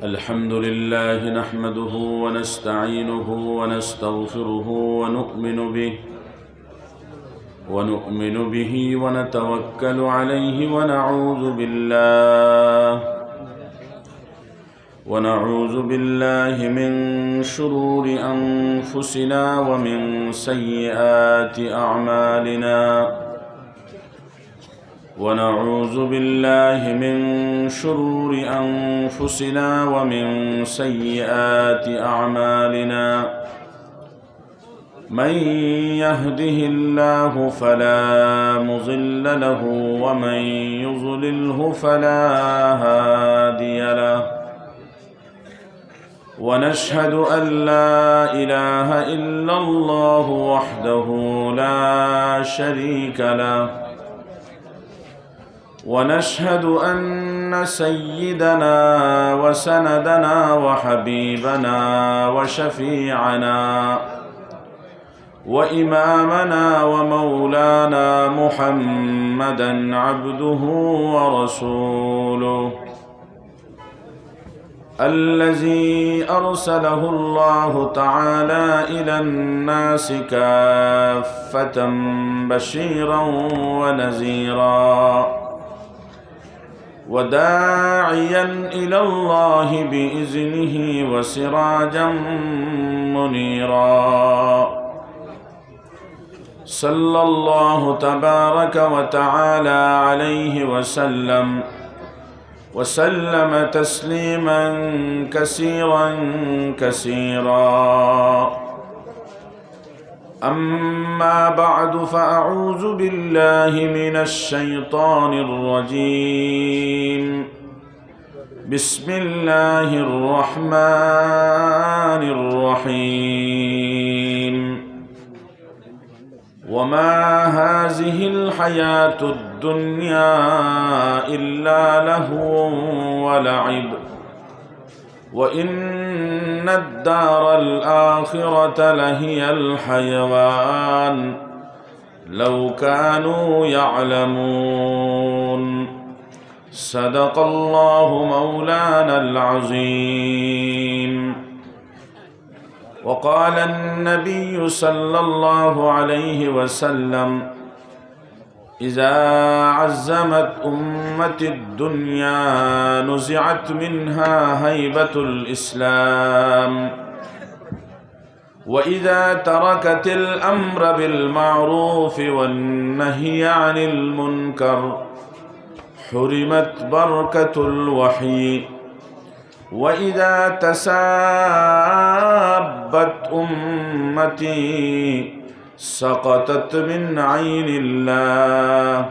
الحمد لله نحمده ونستعينه ونستغفره ونؤمن به ونتوكل عليه ونعوذ بالله من شرور أنفسنا ومن سيئات أعمالنا ونعوذ بالله من شرور أنفسنا ومن سيئات أعمالنا من يهده الله فلا مضل له ومن يضلله فلا هادي له ونشهد أن لا إله إلا الله وحده لا شريك له ونشهد أن سيدنا وسندنا وحبيبنا وشفيعنا وإمامنا ومولانا محمدا عبده ورسوله الذي أرسله الله تعالى إلى الناس كافة بشيرا ونذيرا وداعيا إلى الله بإذنه وسراجا منيرا صلى الله تبارك وتعالى عليه وسلم تسليما كثيرا أما بعد فأعوذ بالله من الشيطان الرجيم بسم الله الرحمن الرحيم وما هذه الحياة الدنيا إلا لهو ولعب وإن الدار الآخرة لهي الحيوان لو كانوا يعلمون صدق الله مولانا العظيم وقال النبي صلى الله عليه وسلم إذا عزمت أمة الدنيا نزعت منها هيبة الإسلام وإذا تركت الأمر بالمعروف والنهي عن المنكر حرمت بركة الوحي وإذا تسابت أمتي سقطت من عين الله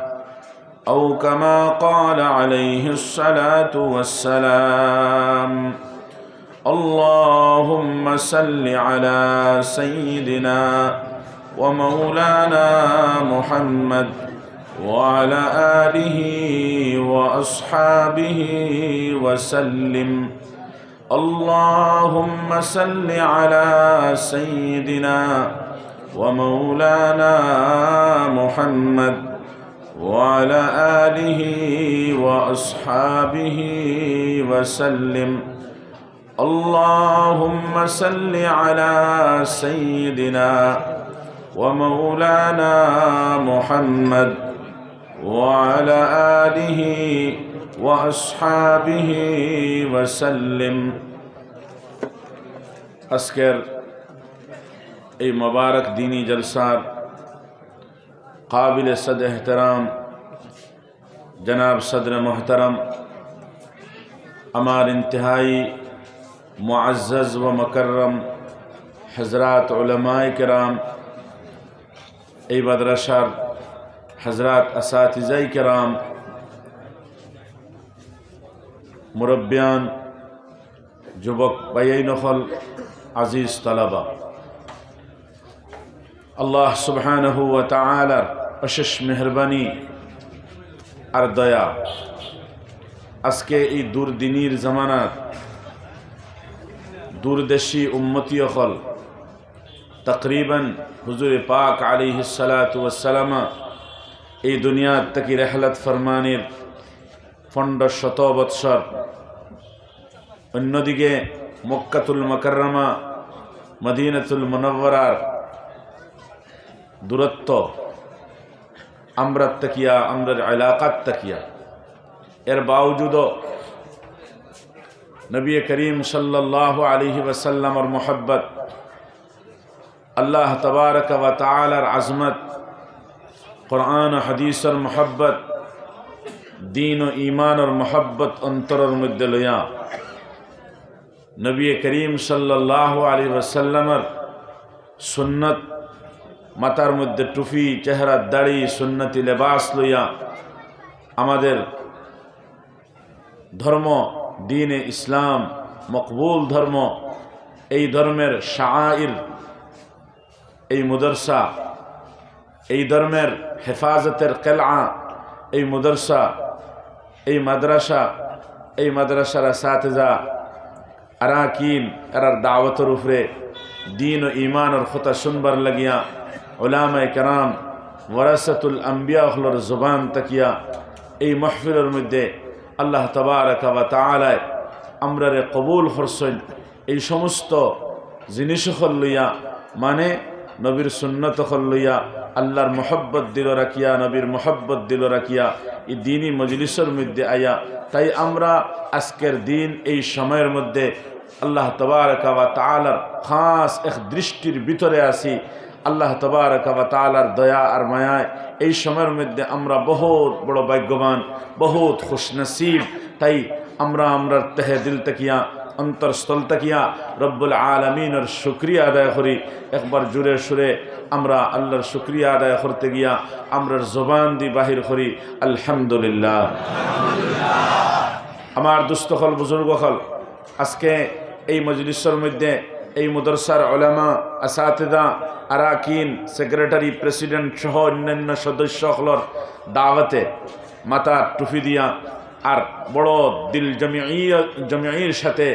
أو كما قال عليه الصلاة والسلام اللهم صل على سيدنا ومولانا محمد وعلى آله وأصحابه وسلم اللهم صل على سيدنا ومولانا محمد وعلى آله وأصحابه وسلم اللهم صل على سيدنا ومولانا محمد وعلى آله وأصحابه وسلم আজকের এই মুবারক দিনী জলসার কাবিল সদ এহতরাম জনাব সদর মোহতরম আমার ইন্তহাই মুআজ্জজ व মুকররম হযরত উলামায়ে কেরাম এই মাদ্রাসার হযরত আসাতিজায়ে কেরাম মুরব্বিয়ান যুবক ভাই নফল আজিজ তালাবা আল্লাহ সুবহানাহু ওয়া তাআলার অশেষ মেহেরবানি আর দয়া আজকে এই দুর্দিনীর জামানাত दूरदर्शी उम्मती अखल तकरीबन हुजूर पाक अलैहिस्सलातु वस्सलाम এই দুনিয়া থেকে রহলত ফরমানের 1500 বৎসর অন্যদিকে মক্কাতুল মুকাররমা মদিনাতুল মুনাওয়ারার দূরত্ব, আমরার তাকিয়া, আমরার এলাকার তাকিয়া, এর বাওজুদও নবী করিম সাল্লাল্লাহু আলাইহি ওয়াসাল্লামের মোহব্বত, আল্লাহ তবারক ওয়া তাআলার আজমত, কোরআন ও হাদিসের মোহব্বত, দীন ও ঈমানের মোহব্বত অন্তরের মধ্যে লইয়া নবী করিম সাল্লাল্লাহু আলাইহি ওয়াসাল্লামের সুন্নত, মাথার মধ্যে টুপি, চেহারার দাড়ি, সুন্নতি লেবাস লইয়া আমাদের ধর্ম, দ্বীনে ইসলাম, মকবুল ধর্ম, এই ধর্মের শাআইর, এই মুদরসা, এই ধর্মের হেফাজতের কেলআ, এই মুদরসা, এই মাদ্রাসা, এই মাদ্রাসার আসাতিজা আরাকিন এরার দাওয়াতের উপরে দীন ও ঈমানের কথা শুনবার লাগিয়া উলামায়ে কেরাম ওয়ারাসাতুল আম্বিয়া হলর জবান তাকিয়া এই মাহফিলের মধ্যে আল্লাহ তাবারক ওয়া তাআলা আমরারে কবুল করছেন। এই সমস্ত জিনিস লইয়া, মানে নবীর সুন্নত লইয়া, আল্লাহর মোহব্বত দিল রাখিয়া, নবীর মোহব্বত দিল রাখিয়া এই দিনই মজলিসের মধ্যে আয়া। তাই আমরা আজকের দিন এই সময়ের মধ্যে আল্লাহ তাবারক ওয়া তাআলার খাস এক দৃষ্টির ভিতরে আছি। আল্লাহ তাবারক ওয়া তাআলার দয়া আর মায়ায় এই সময়ের মধ্যে আমরা বহুত বড় ভাগ্যবান, বহুত খুশনসিব। তাই আমরা আমরার তেহে দিল তাকিয়া, অন্তরস্থল তাকিয়া রব্বুল আলামিনের শুকরিয়া আদায় করি। একবার জুড়ে সুরে আমরা আল্লাহর শুকরিয়া আদায় করতে গিয়া আমরার জবান দি বাহির করি আলহামদুলিল্লাহ। আমার দুস্থ হল, বুজুর্গ হল, আজকে এই মজলিসের মধ্যে এই মাদ্রাসার উলামা, আসাতিদা, আরাকিন, সেক্রেটারি, প্রেসিডেন্ট সহ অন্যান্য সদস্য হলর দাওয়াতে মাথা টুপি দিয়া আর বড় দিল জমিয়র সাথে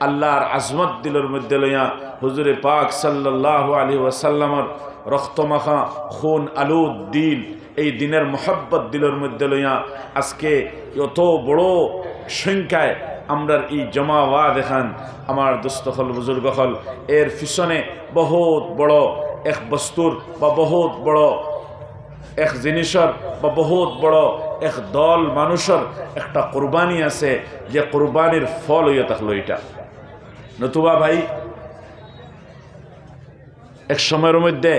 আল্লাহর আজমত দিলের মধ্যে লইয়া হুজুরে পাক সাল্লাল্লাহু আলাইহি ওয়াসাল্লামের রক্তমাখা খুন আলুদ দিল, এই দিনের মোহব্বত দিলের মধ্যে লইয়া আজকে এত বড় সংখ্যায় আমরার এই জমা হওয়া দেখান। আমার দোস্ত হল, বুজুর্গ হল, এর পিছনে বহুত বড় এক বস্তুর বা বহুত বড় এক জিনিসের বা বহুত বড় এক দল মানুষের একটা কোরবানি আছে, যে কোরবানির ফল হইয়া থাকলো এটা। নতুবা ভাই, এক সময়ের মধ্যে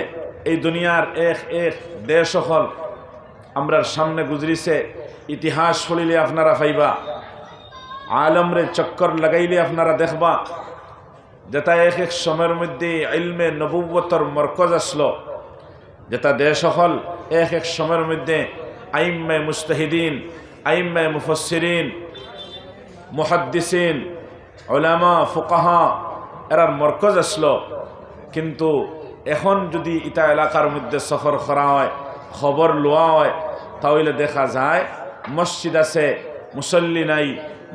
এই দুনিয়ার এক এক দেশ হল আমরার সামনে গুজরিছে। ইতিহাস পড়িলে আপনারা পাইবা, আলমরে চক্কর লাগাইলে আপনারা দেখবা, যেটা এক এক সময়ের মধ্যে ইলমে নবুওয়তর মরকজ আসলো, যেটা দেশ হল এক এক সময়ের মধ্যে আইম্মে মুজতাহিদিন, আইম্মে মুফাসসিরিন, মুহাদ্দিসিন, উলামা, ফুকাহা এরার মরকজ আসলো। কিন্তু এখন যদি ইটা এলাকার মধ্যে সফর করা হয়, খবর লোয়া হয়, তাহলে দেখা যায় মসজিদ আছে, মুসল্লি নাই,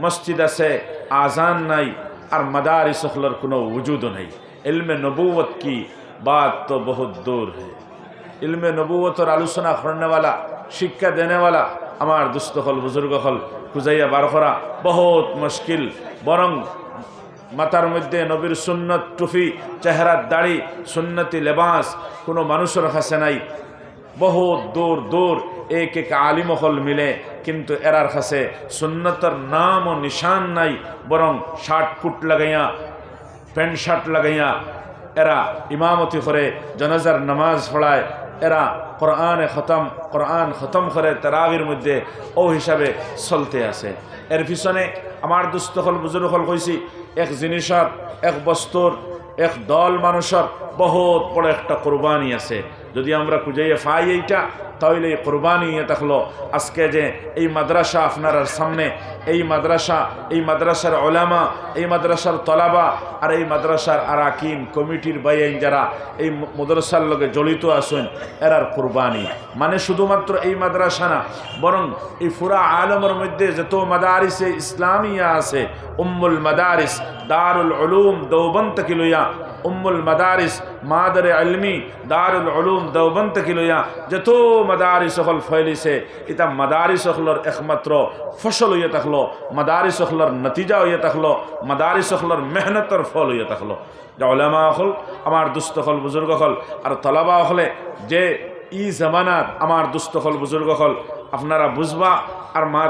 মসজিদ আছে, আজান নাই, আর মাদারিস হলর কোনো वजूद नहीं। इल्मे नबूवत की बात तो बहुत दूर है। इल्मे नबूवत और आलोचना करने वाला, शिक्षा देने वाला আমার দুস্থ হল, বুজুর্গ হল খুঁজাইয়া বার করা বহুত মুশকিল। বরং মাথার মধ্যে নবীর সুন্নত টুপি, চেহারার দাড়ি, সুন্নতি লেবাস কোনো মানুষের কাছে নাই। বহুত দূর দূর এক এক আলিম হল মিলে, কিন্তু এরার কাছে সুন্নতের নাম ও নিশান নাই। বরং শার্ট কুট লাগাইয়া, প্যান্ট শার্ট লাগাইয়া এরা ইমামতি করে, জানাজার নামাজ পড়ায়, এরা কোরআন খতম করে তারাবির মধ্যে ও হিসাবে চলতে আছে। এর পিছনে আমার দুস্থ হল, বুজুর্গ হল কইছি, এক জিনিসের, এক বস্তুর, এক দল মানুষের বহুত বড় একটা কোরবানি আছে। যদি আমরা খুঁজাইয়া পাই এইটা, তাহলে এই কোরবানি থাকলো। আজকে যে এই মাদ্রাসা আপনার সামনে, এই মাদ্রাসার উলামা, এই মাদ্রাসার তলাবা আর এই মাদ্রাসার আরাকিন কমিটির বাইন যারা এই মাদ্রাসার লগে জড়িত আছেন, এরার কোরবানি। মানে শুধুমাত্র এই মাদ্রাসা না, বরং এই পুরা আলমের মধ্যে যত মাদারিসে ইসলামিয়া আছে, উম্মুল মাদারিস, দারুল উলুম দেওবন্দ থেকে লইয়া উম্মুল মাদারিস মাদারে আলমি দারুল উলুম দেওবন্দ থেকে লইয়া যত মাদারিস হল ফয়লিছে এটা মাদারিস হলর একমাত্র ফসল হইয়া থাকলো, মাদারিস হলর নতিজা হইয়া থাকলো, মাদারিস হলর মেহনতর ফল হইয়া থাকলো। যে উলামা হল আমার দুস্থ হল বুজুর্গ হল আর তলাবা হলে যে ই জামানাত আমার দুস্থ হল বুজুর্গ হল আপনারা বুঝবা আর মা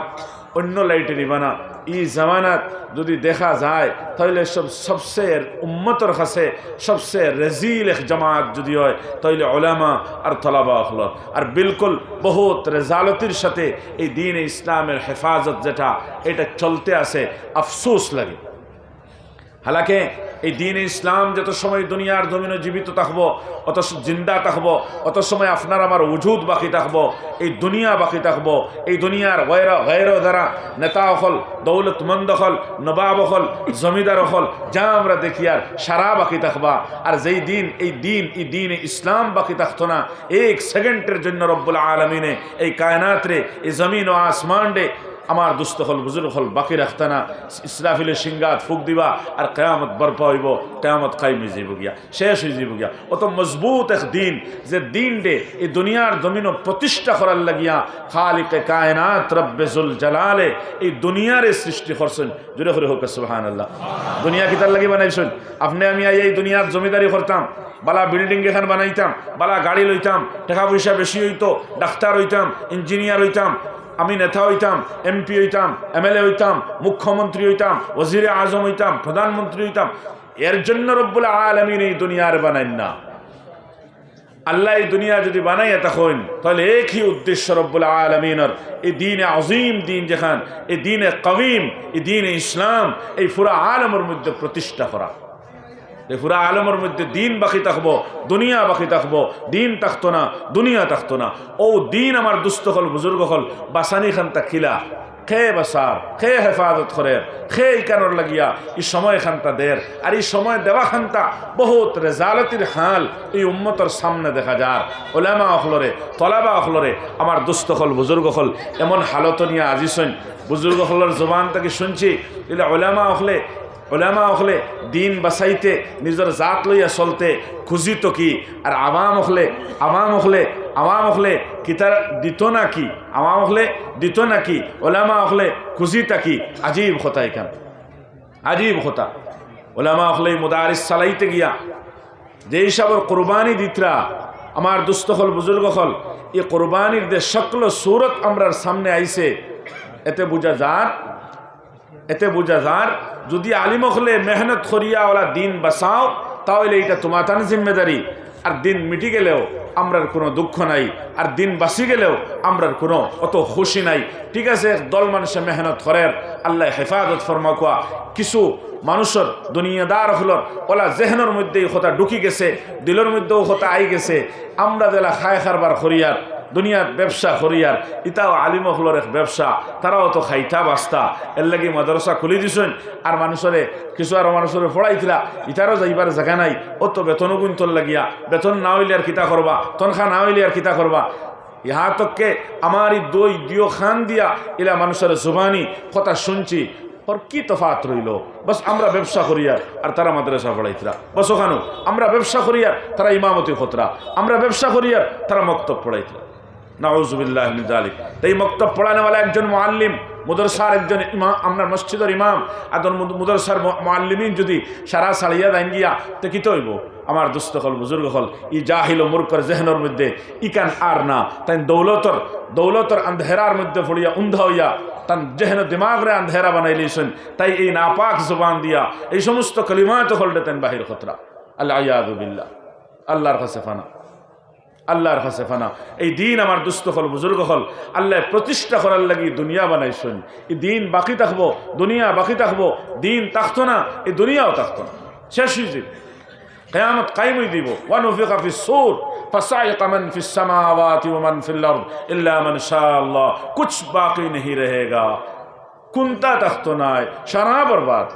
অন্য লাইটে নিবা না। ই জামানাত যদি দেখা যায় তাহলে সবচেয়ে উম্মতর কাছে সবচেয়ে রেজিল এক জামাত যদি হয় তাহলে উলামা আর তলাবা হল। আর বিলকুল বহুত রেজালতির সাথে এই দ্বীন ইসলামের হেফাজত যেটা এটা চলতে আছে, আফসোস লাগে। হালাকে এই দ্বীন ইসলাম যত সময় দুনিয়ার জমিনে জীবিত থাকবো, অত জিন্দা থাকবো, অত সময় আপনার আমার উজুদ বাকি থাকবো, এই দুনিয়া বাকি থাকবো। এই দুনিয়ার গৈর দ্বারা নেতা হল, দৌলতমন্দ হল, নবাব হল, জমিদার হল, যা আমরা দেখি আর সারা বাকি থাকবা। আর যেই দিন এই দিন ইসলাম বাকি থাকতো না, এক সেকেন্ডের জন্য রব্বুল আলমিনে এই কায়নাত রে, এই জমিন ও আসমান রে আমার দুস্থ হল বুজুর্গ হল বাকি রাখতা না। ইসরাফিলের সিংগাত ফুক দিবা আর কেয়ামত বরপা হইব, কেয়ামত কায়েমি যাইব গিয়া, শেষ হয়ে যাইব গিয়া। অত মজবুত এক দিন যে দিন রে এই দুনিয়ার জমিন প্রতিষ্ঠা করার লাগিয়া খালিকে কায়নাত রব্বে জুল জালালে এই দুনিয়ারে সৃষ্টি করছেন। জুড়ে করে হোক সুবহানাল্লাহ। দুনিয়া কিতার লাগি বানাইছেন? আপনি আমি এই দুনিয়ার জমিদারি করতাম, বালা বিল্ডিং এখান বানাইতাম, বালা গাড়ি লইতাম, টাকা পয়সা বেশি হইতো, ডাক্তার হইতাম, ইঞ্জিনিয়ার হইতাম, আমি নেতা হইতাম, এমপি হইতাম, এমএলএ হইতাম, মুখ্যমন্ত্রী হইতাম, ওজিরে আজম হইতাম, প্রধানমন্ত্রী হইতাম। এর জন্য রব্বুল আলামিন এই দুনিয়ার বানাইন না। আল্লাহ এই দুনিয়া যদি বানাইয়া তখন তাহলে একই উদ্দেশ্য রব্বুল আলামিনের এই দ্বীনে আজিম দিন যেখান, এই দ্বীনে কবিম, এই দ্বীনে ইসলাম এই পুরা আলমের মধ্যে প্রতিষ্ঠা করা। এই পুরা আলমের মধ্যে দিন বাকি থাকবো, দুনিয়া বাকি থাকবো, দিন থাকতো না, দুনিয়া থাকতো না। ও দিন আমার দুস্থ হল বুজুর্গ হল বাসানি খান তাকিলা খে বাসার খে হেফাজত করে খে ইকানোর লাগিয়া এই সময় খানটা দের। আর এই সময় দেওয়া খানটা বহুত রেজালতির হাল এই উম্মতর সামনে দেখা যায়। ওলামা অখলরে তলাবা অখলরে আমার দুস্থ হল বুজুর্গ হল এমন হালত নিয়ে আজিছেন। বুজুর্গ হলের জবান থেকে শুনছি এলে ওলামা হলে দিন বাসাইতে নিজের জাত লইয়া চলতে খুঁজিত কি, আর আওয়াম হলে কিতার দিত না কি, আওয়াম হলে দিত না কি, ওলামা হলে খুঁজিতা কি। আজীব কথা এখান, আজীব কথা। ওলামা হলে মুদারিস চালাইতে গিয়া যে হিসাবের কোরবানি দিতরা আমার দুস্থ হল বুজুর্গ হল, এই কোরবানির যে শক্ল সুরত আমরার সামনে আইছে, এতে বুঝা যার যদি আলিম হলে মেহনত করিয়া ওলা দিন বাঁচাও তাহলে এটা তোমার জিম্মেদারি। আর দিন মিটি গেলেও আমরার কোনো দুঃখ নাই, আর দিন বাঁচি গেলেও আমরার কোনো অত খুশি নাই। ঠিক আছে, দল মানুষে মেহনত করের আল্লাহ হেফাজত ফরমাকুয়া। কিছু মানুষের দুনিয়াদার হলর ওলা জেহনের মধ্যে কথা ঢুকি গেছে, দিলের মধ্যেও কথা আই গেছে। আমরা দেলা খায় খারবার করিয়ার দুনিয়ার ব্যবসা করিয়ার, ইটাও আলিম হলর এক ব্যবসা, তারাও তো খাইতা বাস্তা। এর লাগি মাদ্রাসা খুলি দিছেন। আর মানুষরে কিছু আর মানুষরে পড়াইছিলা, ইটারও যাইবার জায়গা নাই। ও তো বেতনও গুনতল লাগিয়া, বেতন না হইলে আর কিতা করবা, তনখা না হইলে আর কিতা করবা। ইহা তককে আমার দিও খান দিয়া এলা মানুষের জুবানি কথা শুনছি। ওর কি তফাত রইল? বস আমরা ব্যবসা করিয়ার আর তারা মাদ্রাসা পড়াইতরা। বস ওখানো আমরা ব্যবসা করিয়ার তারা ইমামতি খতরা, আমরা ব্যবসা করিয়ার তারা মক্তব পড়াইতরা। নাউজুবিল্লাহ মিন যালিক। তাই মক্তব পড়ানেওয়ালা একজন মুআল্লিম, মুদরসার একজন ইমাম, আমরা মসজিদের ইমাম আদর মুদরসার মুআল্লিমিন যদি সারা সালিয়া দাইন গিয়া তো কি হইব? আমার দুস্থ হল বুজুর্গ হল ই জাহিল ও মূর্খর জেহনের মধ্যে ইকান আর না, তাই দৌলতর আন্ধেরার মধ্যে পড়িয়া উন্ধা হইয়া তান জেহন দিমাগরে আন্ধেরা বানাই লিয়েছেন। তাই এই নাপাক জবান দিয়া এই সমস্ত কলিমাত হলডে তেন বাহির খতরা। আল্লাহ ইয়াদু বিল্লাহ, আল্লাহর কাছে ফানা, আল্লাহর কাছে ফানা। এই দিন আমার দুস্থ হল বুজুর্গ হল আল্লাহ প্রতিষ্ঠা করার লাগি দুনিয়া বানাইছেন। এই দিন বাকি থাকবো, দুনিয়া বাকি থাকবো, দিন থাকতো না, এই দুনিয়াও থাকতো না, শেষ হয়ে যাবে। কিয়ামত কায়েম হয়ে দিব। ওয়ানুফিখা ফিস সূর ফাসাইকা মান ফিস সামাওয়াতি ওয়া মান ফিল আরদ ইল্লা মান শাআল্লাহ। কুছ বাকি नहीं रहेगा। কুনতা থাকতো নাই, সারা বরবাদ,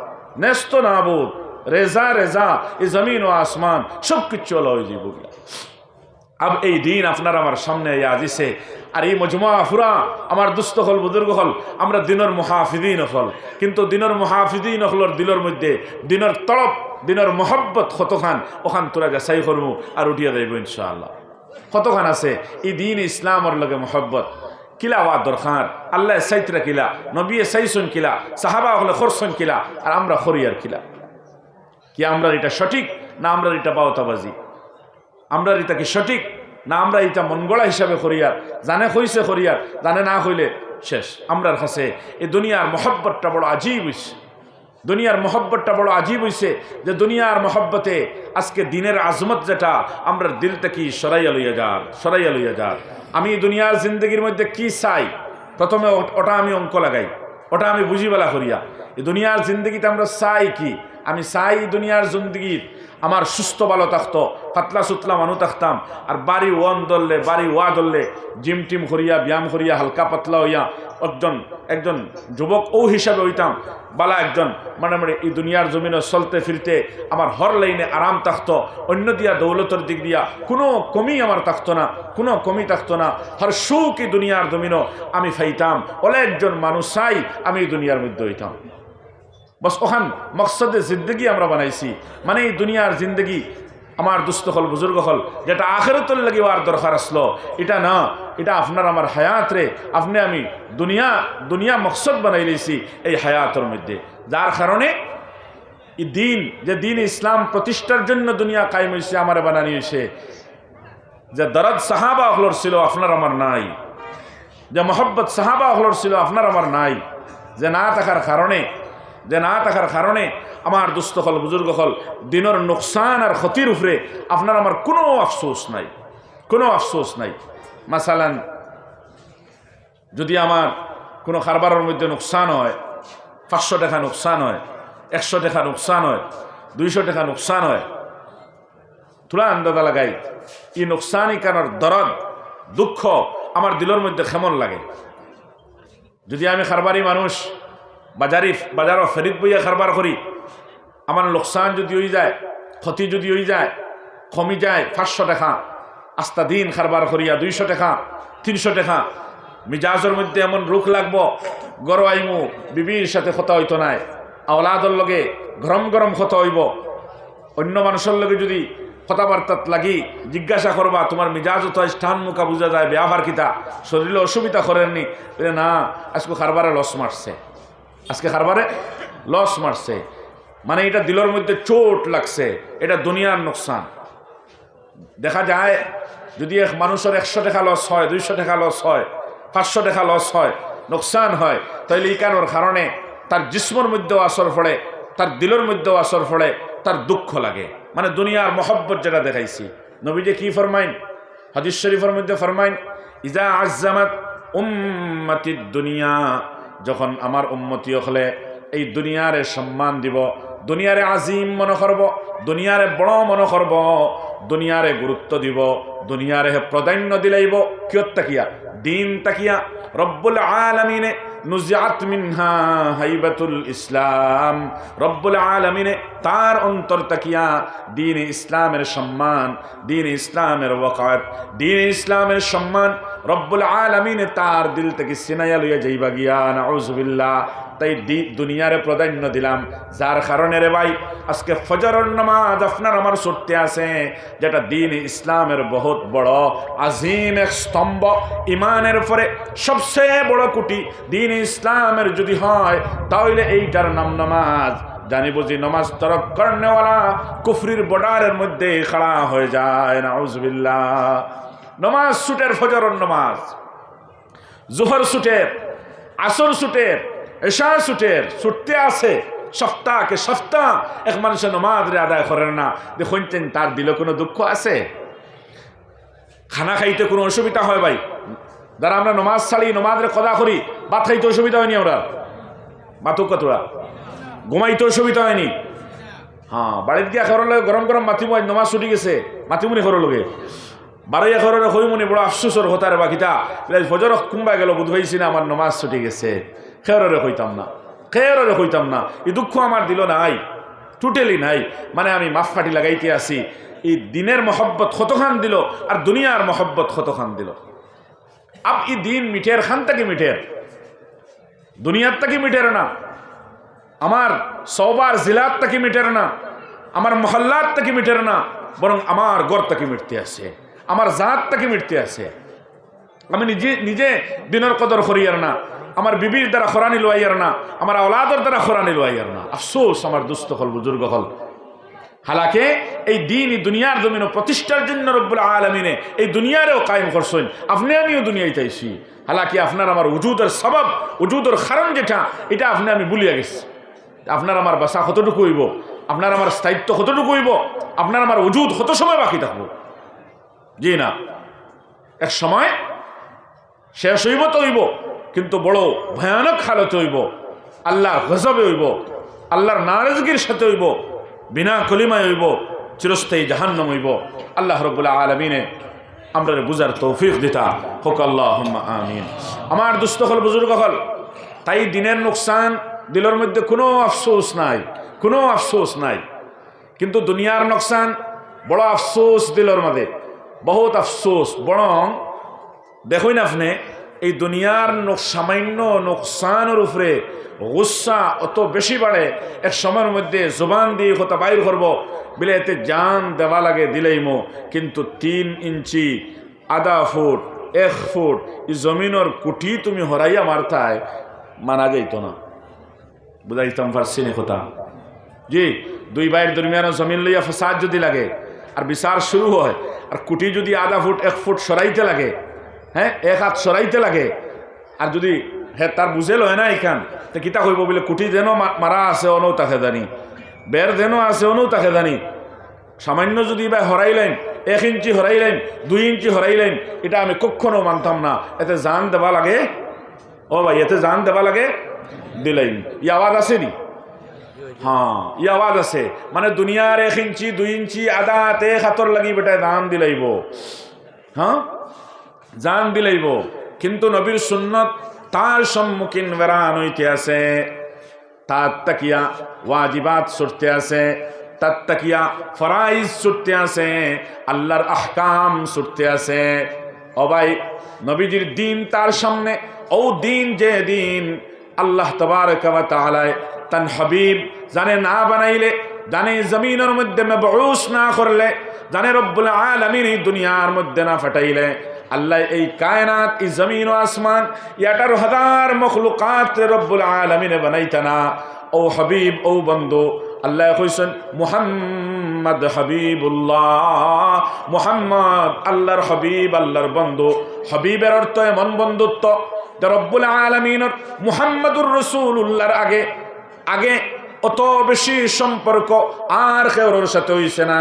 নেস্ত নাবুদ, রেজা এই জমিন ও আসমান সব কিছু হয়ে যাব। আব এই দিন আপনার আমার সামনে আজিছে আর এই মজমা ফুরা আমার দুস্থ হল বুজুর্গ হল আমরা দিনের মুহাফিদিন হল কিন্তু দিনের মুহাফিদিন হলর দিলের মধ্যে দিনের তড়প দিনের মহব্বত কতখান ওখান তোরা যাচাই করবো আর উঠিয়ে দেব ইনশাআল্লাহ। কতখান আছে এই দিন ইসলামর লগে মহব্বত কিলা হওয়া দরকার। আল্লাহ সাইতরা কিলা, নবী সাইসুন কিলা, সাহাবা হলে খরসন কিলা, আর আমরা খরিয়ার কিলা। কি আমরা এটা সঠিক না আমরা এটা বাউতাবাজি? আমরা এটা কি সঠিক না আমরা এটা মনগড়া হিসাবে করিয়ার? জানে হইছে করিয়ার, জানে না হইলে শেষ। আমরার কাছে এই দুনিয়ার মহব্বতটা বড় আজীব হইছে। দুনিয়ার মহব্বতটা বড় আজীব হইছে যে দুনিয়ার মহব্বতে আজকে দিনের আজমত যেটা আমরা দিল থেকে সরাইয়া লইয়া যার। আমি দুনিয়ার জিন্দগির মধ্যে কি চাই প্রথমে ওটা আমি অঙ্ক লাগাই, ওটা আমি বুঝিবেলা করিয়া। এই দুনিয়ার জিন্দগিতে আমরা চাই কি? আমি চাই দুনিয়ার জিন্দগির আমার সুস্থ ভালো থাকতো, পাতলা সুতলা মানুষ থাকতাম, আর বাড়ি ওয়া ধরলে জিম টিম করিয়া ব্যায়াম করিয়া হালকা পাতলা হইয়া একজন যুবক ও হিসাবে হইতাম বালা একজন মানে এই দুনিয়ার জমিনে চলতে ফিরতে আমার হর লাইনে আরাম থাকতো, অন্য দিয়া দৌলতের দিক দিয়া কোনো কমি আমার থাকতো না, হর সুখ এই দুনিয়ার জমিনও আমি ফাইতাম। ওলা একজন মানুষ চাই আমি এই দুনিয়ার মধ্যে হইতাম। বস ওখান মকসদে জিন্দগি আমরা বানাইছি, মানে এই দুনিয়ার জিন্দগি আমার দুস্থ হল বুজুর্গ হল যেটা আখেরাতের লাগি আর দরকার আসলো এটা না, এটা আপনার আমার হায়াত রে আপনি আমি দুনিয়া মকসদ বানাই লইছি এই হায়াতের মধ্যে। যার কারণে এই দিন ইসলাম প্রতিষ্ঠার জন্য দুনিয়া কায়েম হয়েছে, আমার বানানি হয়েছে। যে দরদ সাহাবা হলর ছিল আপনার আমার নাই, যে মোহব্বত সাহাবা হলর ছিল আপনার আমার নাই, যে না থাকার কারণে আমার দুস্থ হল বুজুর্গ হল দিনের নোকসান আর ক্ষতির উপরে আপনার আমার কোনো আফসোস নাই। মাসালান যদি আমার কোনো কারবারের মধ্যে নোকসান হয়, 500 টাকা নোকসান হয়, 100 টাকা নোকসান হয়, 200 টাকা নোকসান হয়, তুলা আন্দাজা লাগাই এই নোকসানি কারণ দরদ দুঃখ আমার দিলের মধ্যে কেমন লাগে। যদি আমি কারবারি মানুষ বাজারও ফেরিত বইয়া কারবার করি, আমার লোকসান যদি হয়ে যায়, ক্ষতি যদি হয়ে যায়, কমি যায় 500 টাকা, আস্তা দিন কারবার করিয়া 200 টাকা 300 টাকা, মিজাজের মধ্যে এমন রুখ লাগবো, গরো আইমু বিবির সাথে কথা হইতো নাই, আওলাদর লগে গরম কথা হইব। অন্য মানুষের লগে যদি কথাবার্তাত লাগি জিজ্ঞাসা করবা তোমার মিজাজ তো স্থান মুখা বুঝা যায়, ব্যবহার কিতা শরীরে অসুবিধা করেননি, না আজকে কারবারে লস মারছে, মানে এটা দিলের মধ্যে চোট লাগছে, এটা দুনিয়ার নোকসান। দেখা যায় যদি এক মানুষের 100 টাকা লস হয়, 200 টাকা লস হয়, 500 টাকা লস হয়, নোকসান হয়, তাইলে এই কারণে তার জিসমর মধ্যেও আসর পড়ে, তার দিলের মধ্যেও আসর পড়ে, তার দুঃখ লাগে। মানে দুনিয়ার মহব্বত যেটা দেখাইছি, নবীজি কি ফরমাইন হাদিস শরীফের মধ্যে ফরমাইন, ইজা আজ্জামাত উম্মতিদ দুনিয়া, যখন আমার উম্মতি হলে এই দুনিয়ারে সম্মান দিব, দুনিয়ারে আজিম মনে করব, দুনিয়ারে বড় মনে করব, দুনিয়ারে গুরুত্ব দিব, দুনিয়ারে প্রাধান্য দিলাইব, কিয়ত তাকিয়া দিন তাকিয়া। রব্বুল আলামিনে নুজিআত মিনহা হাইবাতুল ইসলাম, রব্বুল আলামিনে তার অন্তর তাকিয়া দিন ইসলামের সম্মান, দিন ইসলামের ওয়াকাত, দিন ইসলামের সম্মান রব্বুল আলামিনে তার দিল থেকে সিনাইয়া লইয়া যাইবা গিয়া। নাউযুবিল্লাহ। তাই দুনিয়ারে প্রাধান্য দিলাম, যার কারণে রে ভাই আজকে ফজরের নামাজ আপনার আমার ছুটতে আছে, যেটা দিন ইসলামের বহুত বড় আজিম এক স্তম্ভ, ইমানের পরে সবচেয়ে বড় কুটি দিন ইসলামের যদি হয় তাহলে এইটার নাম নামাজ। জানি বুঝি নামাজ তরক করনেওয়ালা কুফরির বর্ডারের মধ্যে খাড়া হয়ে যায়। নাউযুবিল্লাহ। নামাজ ছুটের, ফজরের নামাজ, জোহর ছুটের, আসর ছুটের, এশা ছুটের, ছুটতে আছে সপ্তাহ এক মানুষের নামাজ আদায় করেন না, দেখুন তার দিলে কোনো দুঃখ আছে? খানা খাইতে কোনো অসুবিধা হয় ভাই? যারা আমরা নমাজ ছাড়ি, নমাজের কথা করি, ভাত খাইতে অসুবিধা হয়নি? আমরা মাতুক কতরা ঘুমাইতে অসুবিধা হয়নি? হ্যাঁ, বাড়িতে গিয়া খরলে গরম মাতিব, নমাজ ছুটি গেছে মাতিমুনি খর লগে বারোয়া খরে হই মনে বড় আফসোসর হতারে বাকিটা ফজর কুম্বা গেল বুধ হয়েছি না আমার নমাজ ছুটি গেছে, খেয়রে হইতাম না। এই দুঃখ আমার দিল নাই, টোটালি নাই। মানে আমি মাফ ফাটি লাগাইতে আসি, এই দিনের মহব্বত কতখান দিল আর দুনিয়ার মহব্বত কতখান দিল। আব ই দিন মিঠের খান থেকে মিঠের, দুনিয়ার থেকে মিঠের না, আমার সবার জিলাত থেকে মিটের না, আমার মহল্লার থেকে মিটের না, বরং আমার ঘর থেকে মিটতে আছে, আমার জাত থেকে মিটতে আছে। আমি নিজে নিজে দিনের কদর করিয়ার না, আমার বিবির দ্বারা খরানি লোয়াইয়ার না, আমার আওলাদর দ্বারা খরানি লোয়াইয়ার না। আফসোস আমার দুস্থ হল, বুজুর্গ হল। হালাকে এই দিন এই দুনিয়ার জমিন প্রতিষ্ঠার জন্য রব্বুল আলামিনে এই দুনিয়ারেও কায়েম করছেন, আপনি আমিও দুনিয়ায় তাইছি। হালাকি আপনার আমার উজুদের সবব, উজুদের কারণ যেটা, এটা আপনি আমি ভুলিয়া গেছি। আপনার আমার বাসা কতটুকু হইব, আপনার আমার স্থায়িত্ব কতটুকু হইব, আপনার আমার উজুদ কত সময় বাকি থাকবো? জি না, এক সময় শেষ হইব তো হইব, কিন্তু বড় ভয়ানক হালত হইব, আল্লাহর গজবে হইব, আল্লাহর নারাজগির সাথে হইব, বিনা কলিমায় হইব, চিরস্থায়ী জাহান্নাম হইব। আল্লাহ রাব্বুল আলামিনে আমরা বুঝার তৌফিক দিতা হোক, আল্লাহুম্মা আমিন। আমার দুস্থ হল, বুজুর্গ হল, তাই দিনের নোকসান দিলের মধ্যে কোনো আফসোস নাই, কোনো আফসোস নাই। কিন্তু দুনিয়ার নোকসান বড় আফসোস দিলের মধ্যে, বহুত আফসোস। বরং দেখুন আপনি এই দুনিয়ার সামান্য নোকসানের উপরে গুসা অত বেশি বাড়ে, এক সময়ের মধ্যে জবান দিয়ে কথা বাইর করব বলে এতে জান দেওয়া লাগে দিলেইমো, কিন্তু 3 ইঞ্চি, আধা ফুট, 1 ফুট এই জমিনের কুটি তুমি হরাইয়া মারতায় মানা যাইত না। বুঝাইতাম পারছি না কথা? জি, 2 ভাইয়ের দরমিয়ানে জমিন লইয়া ফসাদ যদি লাগে আর বিচার শুরু হয়, আর কুটি যদি আধা ফুট 1 ফুট সরাইতে লাগে, হ্যাঁ 1 হাত সরাইতে লাগে, আর যদি হ্যাঁ তার বুঝে লয় না এখান, তো কিতা কইব বলে কুটি যেন মারা আছে অনও তাকে জানি, বের যেন আছে অনও তাকে জানি। সামান্য যদি বা হরাইলেন, 1 ইঞ্চি হরাইলেন, 2 ইঞ্চি হরাইলেন, এটা আমি কখনো মানতাম না। এতে জান দেওয়া লাগে, ও ভাই এতে জান দেওয়া লাগে দিলেন। ই আওয়াজ আসেনি? হ্যাঁ ই আওয়াজ আছে, মানে দুনিয়ার 1 ইঞ্চি, 2 ইঞ্চি, আধা 1 হাতর লাগি বেটায় জান দিলাইব, হ্যাঁ জান দিলাইব। কিন্তু নবীর সুন্নত তার সম্মুখীন বেড়ান হইতে আছে, তার তাকিয়া ওয়াজিবাত ছুটতে আছে, তার তাকিয়া ফরাইজ ছুটতে আছে, আল্লাহর আহকাম ছুটতে আছে। ও ভাই, নবীজির দিন তার সামনে, ও দিন যে দিন আল্লাহ তাবারক ওয়া তাআলা তান হাবিব জানে না বানাইলে, জানে জমিনের মধ্যে মবউস না করলে, জানে রব্বুল আলামিন এই দুনিয়ার মধ্যে না ফাটাইলে, আল্লাহ এই কায়নাত, এই জমিন ও আসমান, 18,000 মখলুকাত রব্বুল আলামিনে বানাইতা না। ও হাবিব, ও বন্ধু, আল্লাহ কইছেন মুহাম্মদ হাবিবুল্লাহ, মুহাম্মদ আল্লাহর হাবিব, আল্লাহর বন্ধু। হাবিবের অর্থ এমন বন্ধুত্ব যে রব্বুল আলামিনের মুহাম্মদুর রাসূলুল্লাহর আগে অত বেশি সম্পর্ক আর কারোর সাথে হইছে না।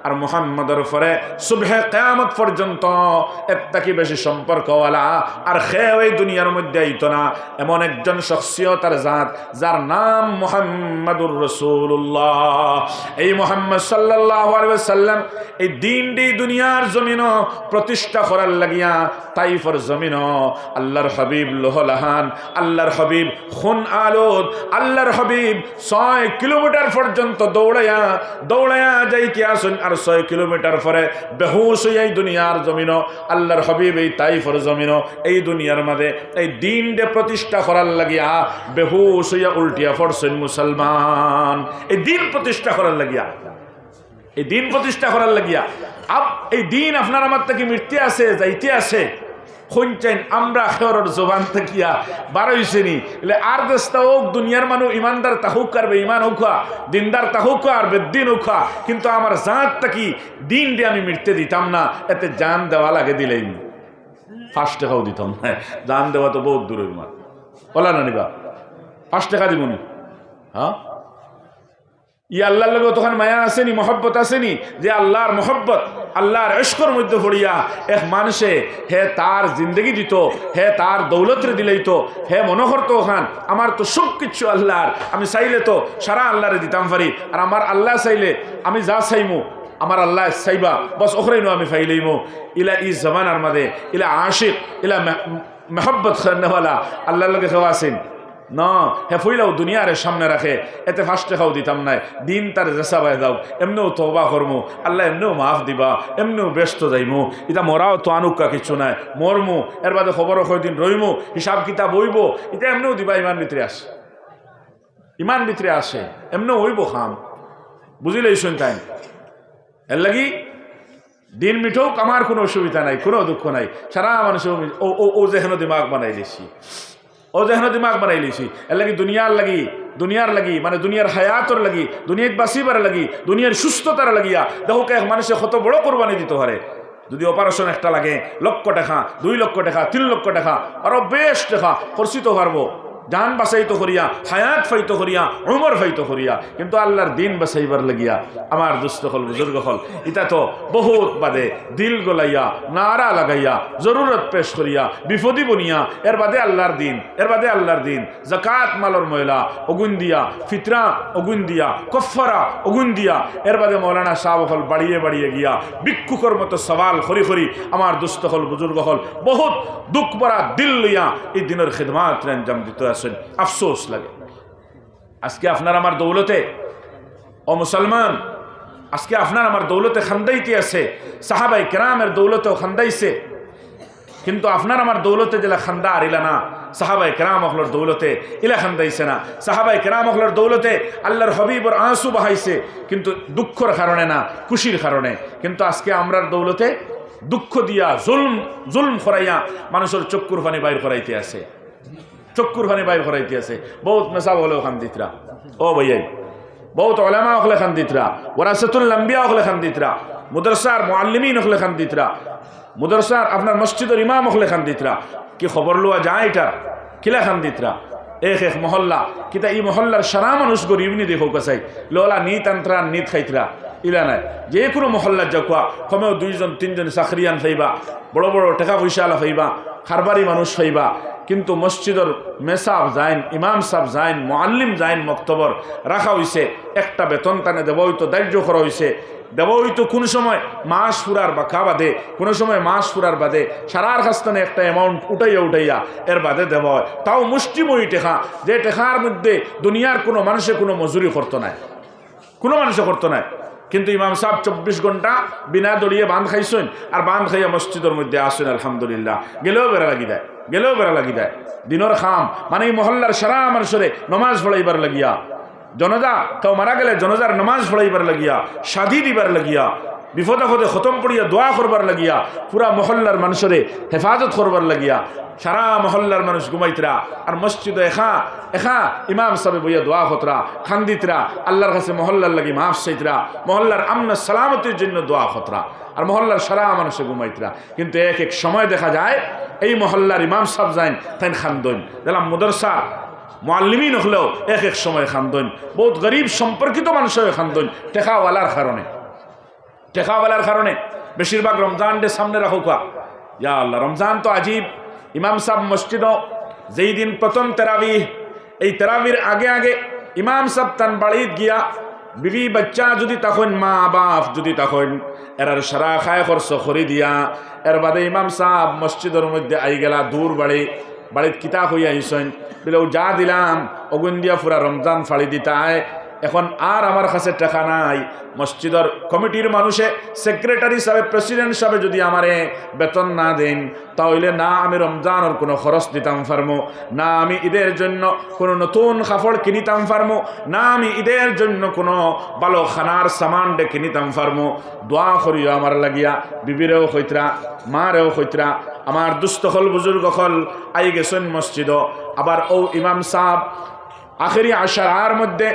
আর মুহাম্মদের পরে সুবহে কিয়ামত পর্যন্ত এত কি বেশি সম্পর্কওয়ালা আর কেউ এই দুনিয়ার মধ্যে আইতো না। এমন একজন শখসিয়ত আর জাত যার নাম মুহাম্মদুর রাসূলুল্লাহ। এই মুহাম্মদ সাল্লাল্লাহু আলাইহি ওয়াসাল্লাম এই দিনটি দুনিয়ার জমিন প্রতিষ্ঠা করার লাগিয়া তাইফের জমিন আল্লাহর হাবিব লোহলাহান, আল্লাহর হাবিব খুন আলোদ, আল্লাহর হাবিব 6 কিলোমিটার পর্যন্ত দৌড়াইয়া যাইতে আসুন। আর 6 কিলোমিটার পরে বেহুশ হইয়া এই দুনিয়ার জমিন আল্লাহর হাবিব এই তাইফের জমিন এই দুনিয়ার মাঝে এই দিনটা প্রতিষ্ঠা করার লাগিয়া বেহুশ হইয়া উল্টিয়া পড়ছেন মুসলমান। এই দিন প্রতিষ্ঠা করার লাগিয়া, এই দিন প্রতিষ্ঠা করার লাগিয়া এই দিন আপনার আমার থেকে মৃত্যু আছে, যাইতে আছে। শুনছেন আমরা খেয়রের জবান থাকিয়া বারোইছেনি এলে আর দেশটা হোক দুনিয়ার মানুষ ইমানদার তাহুক আর বেঈমান হোকা, দিনদার তাহুক আর বেদ্দিন হোকা, কিন্তু আমার জাত থাকি দিন দিয়ে আমি মৃত্যু দিতাম না। এতে জান দেওয়া লাগে দিলেই 5 টাকাও দিতাম না। জান দেওয়া তো বহুত দূরের মার, বলা না নিবা 5 টাকা দিবনি? হ্যাঁ, ই আল্লাহর লগে তখন মায়া আসেনি, মহব্বত আসেনি, যে আল্লাহর মহব্বত আল্লাহর ইশকের মধ্যে পড়িয়া এক মানুষে হে তার জিন্দগি দিত, হে তার দৌলতরে দিলেইতো, হে মনে করতো ওখান আমার তো সব কিছু আল্লাহর, আমি চাইলে তো সারা আল্লাহরে দিতাম পারি, আর আমার আল্লাহ চাইলে আমি যা চাইমু আমার আল্লাহ চাইবা বস ওখরাইনো আমি ফাইলেইমো। ইলা ই জমানার মাঝে ইলা আশিক, ইলা মহব্বত খানেওয়ালা আল্লাহর লগে কেউ আসেন? না হে ফুইলাও দুনিয়ারে সামনে রাখে এতে ফার্স্ট টাকাও দিতাম নাই দিন তার জেসা বাই দাও এমনিও তওবা করমু আল্লাহ এমনিও মাফ দিবা এমনিও ব্যস্ত যাইমু এটা মরাও তো আনুকা কিছু নাই মরমু এর বাদে খবরও কয়দিন রইমু হিসাব কিতাব হইব এটা এমনিও দিবা ইমান ভিতরে আসে ইমান ভিতরে আসে এমনিও হইব খাম বুঝিলেই শুনতাই এর লাগি দিন মিঠোক আমার কোনো অসুবিধা নাই কোনো দুঃখ নাই সারা মানুষের ও যেহেন দিমাগ বানাই দিছি ও যেহেন দিমাগ বানাই লিছি এর লাগি দুনিয়ার লাগি মানে দুনিয়ার হায়াতর লাগি দুনিয়ার বাঁচিবার লাগি দুনিয়ার সুস্থতার লাগিয়া দেখো কে মানুষে কত বড় কোরবানি দিতে পারে যদি অপারেশন একটা লাগে 1 লক্ষ টাকা 2 লক্ষ টাকা 3 লক্ষ টাকা আরো বেশ টাকা খরচিত পারবো জান বাঁচাইতো করিয়া হায়াত ফাইতো করিয়া উমর ফাইতো করিয়া কিন্তু আল্লাহর দিন বাঁচাইবার লাগিয়া আমার দুস্থ হল বুজুর্গ হল ইটা তো বহুত বাদে দিল গলাইয়া নারা লাগাইয়া জরুরত পেশ করিয়া বিপদি বনিয়া এর বাদে আল্লাহর দিন জাকাত মালর ময়লা অগুন দিয়া ফিতরা অগুন দিয়া কফারা অগুন দিয়া এর বাদে মৌলানা সাহেব হল বাড়িয়ে গিয়া ভিক্ষুকর মতো সওয়াল খরি খরি আমার দুস্থ হল বুজুর্গ হল বহুত দুঃখ ভরা দিল লইয়া এই দিনের খিদমাত আঞ্জাম দিতে আফসোস লাগে আজকে আপনার আমার দৌলতে ও মুসলমান আজকে আপনার আমার দৌলতে খান্দাইতে আছে সাহাবাই কেরামের দৌলতেও খান্দাইছে কিন্তু আপনার আমার দৌলতে যেলা খান্দা আরিলা না সাহাবাই কেরাম অখলর দৌলতে ইলা খান্দাইছে না সাহাবাই কেরাম অখলর দৌলতে আল্লাহর হবিবর আঁসু বাহাইছে কিন্তু দুঃখর কারণে না খুশির কারণে কিন্তু আজকে আমরার দৌলতে দুঃখ দিয়া জুলম করাইয়া মানুষের চক্ষুর পানি বাইর করাইতে আছে চক্ষুর পানি বাইর করাইতে আছে বহুত মেসাব হলেও খান্দিতরা ও ভাইয়াই বহুত ওলামা হলে খান্দিতরা ওয়ারাসাতুল আম্বিয়া হলে খান্দিতরা মুদরসার মুআল্লিমিন হলে খান্দিতরা মুদরসার আপনার মসজিদের ইমাম হলে খান্দিতরা কি খবর লওয়া যায় এটা কিলা খান্দিতরা এক মহল্লা কিতা এই মহল্লার সারা মানুষ গরিব নি দেখো কাছাই লোলা নিত আন্তরা নিত খাইতরা ইলা নাই যে কোনো মহল্লার যাওয়া কমেও 2 জন 3 জন চাকরিয়ান ফাইবা বড় বড় টাকা পয়সা আলা ফাইবা খারবারি মানুষ ফাইবা কিন্তু মসজিদের মেসাব যাইন ইমাম সাহেব যাইন মুআল্লিম যাইন মক্তবর রাখা হইছে একটা বেতন টানে দেব হইতো দাহ্য করা হইছে দেব হইতো কোন সময় মাস ফুরার বাঁকা বাদে কোন সময় মাস ফুরার বাদে সারার কাস্তানে একটা অ্যামাউন্ট উঠাইয়া এর বাদে দেব হয় তাও মুষ্টিময়ী টেকা যে টেকার মধ্যে দুনিয়ার কোনো মানুষে কোনো মজুরি করতো না কোনো মানুষে করতো না কিন্তু ইমাম সাহেব 24 ঘন্টা বিনা দড়িয়ে বাঁধ খাইছেন আর বাঁধ খাইয়া মসজিদের মধ্যে আসেন আলহামদুলিল্লাহ গেলেও বেড়া লাগি দেয় দিনের খাম মানে এই মহল্লার সারা মানুষরে নমাজ পড়াইবার লাগিয়া জনজা কেউ মারা গেলে জনজার নমাজ পড়াইবার লাগিয়া শাদি দিবার লাগিয়া বিপদ আপদে খতম পড়িয়া দোয়া করবার লাগিয়া পুরা মহল্লার মানুষরে হেফাজত করবার লাগিয়া সারা মহল্লার মানুষ ঘুমাইতরা আর মসজিদে এখা ইমাম সাহেব বইয়া দোয়া হতরা খান্দিতরা আল্লাহর কাছে মহল্লার লাগি মাফ চাইতরা মহল্লার আমন সালামতির জন্য দোয়া হতরা আর মহল্লার সারা মানুষে ঘুমাইতরা কিন্তু এক সময় দেখা যায় এই মহল্লার ইমাম সাহেব যাইন তাই খান্দন দেখলাম মুদরসা মুআল্লিমিন হলেও এক সময় খান্দন বহুত গরিব সম্পর্কিত মানুষের খান্দন টেকাওয়ালার কারণে বেশিরভাগ রমজান ডে সামনে রাখুকা ইয়া আল্লাহ রমজান তো আজীব ইমাম সাহেব মসজিদ যেই দিন প্রথম তেরাবিহ এই তেরাবির আগে ইমাম সাহেব তান বাড়িত গিয়া বিবি বাচ্চা যদি তখন মা বাপ যদি তখন এরার সারা খায় খরচ খরি দিয়া এর বাদে ইমাম সাহেব মসজিদের মধ্যে আই গেলা দূর বাড়িত কিতা হইয়া আইসেন বলে যা দিলাম অগুন দিয়া পুরা রমজান ফাড়ি দিতায় এখন আর আমার কাছে টাকা নাই মসজিদের কমিটির মানুষে সেক্রেটারি সাহেব প্রেসিডেন্ট সাহেব যদি আমারে বেতন না দেন তাহলে না আমি রমজানের কোনো খরচ দিতাম পারমো না আমি ঈদের জন্য কোনো নতুন কাপড় কিনিতাম পারমো না আমি ঈদের জন্য কোনো ভালো খানার সামান ডে কিনিতাম পারমো দোয়া করিও আমার লাগিয়া বিবিরেও কইতরা মারেও কইতরা আমার দুস্থ হল বুজুর্গ হল আই গেছেন মসজিদ আবার ও ইমাম সাহেব আখেরি আশার মধ্যে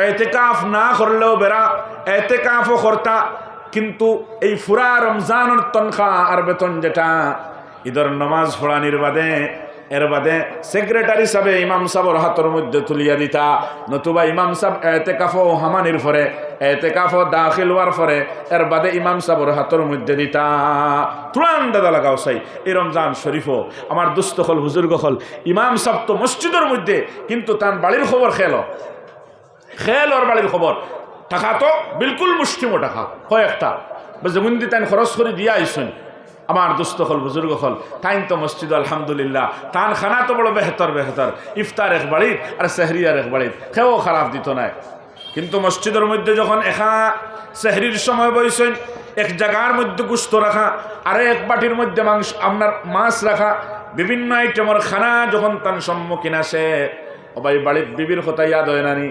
এতেকাফ না করলেও বেড়া এতেকাফও করতা কিন্তু এই ফুরা রমজানের তনখা আর বেতন যেটা ঈদের নামাজ পড়ানির বাদে এর বাদে সেক্রেটারি সাহেব ইমাম সাহেবের হাতের মধ্যে তুলিয়া দিতা নতুবা ইমাম সাহেব এতেকাফও হামানির পরে এতেকাফও দাখিল হওয়ার পরে এর বাদে ইমাম সাহেবের হাতের মধ্যে দিতা তুলান দাদা লাগাও চাই এই রমজান শরীফও আমার দুস্থ হল বুজুর্গ হল ইমাম সাহেব তো মসজিদের মধ্যে কিন্তু তার বাড়ির খবর খেল ওর বাড়ির খবর টাকা তো বিলকুল মুষ্টিমো টাকা কয়েকটা যেমন দি তাই খরচ করে দিয়া আইসেন আমার দুস্থ হল বুজুর্গ হল তাইন তো মসজিদ আলহামদুলিল্লাহ তান খানা তো বড় বেহতর বেহতর ইফতার এক বাড়ির আর সেহরিয়ার এক বাড়ির খেয়েও খারাপ দিত নাই কিন্তু মসজিদের মধ্যে যখন এখা সেহরির সময় বইছেন এক জায়গার মধ্যে গুস্ত রাখা আর এক বাটির মধ্যে মাংস আপনার মাছ রাখা বিভিন্ন আইটেমের খানা যখন তার সম্মুখীন আসে ও ভাই বাড়ির বিবির কথা ইয়াদ হয় নানি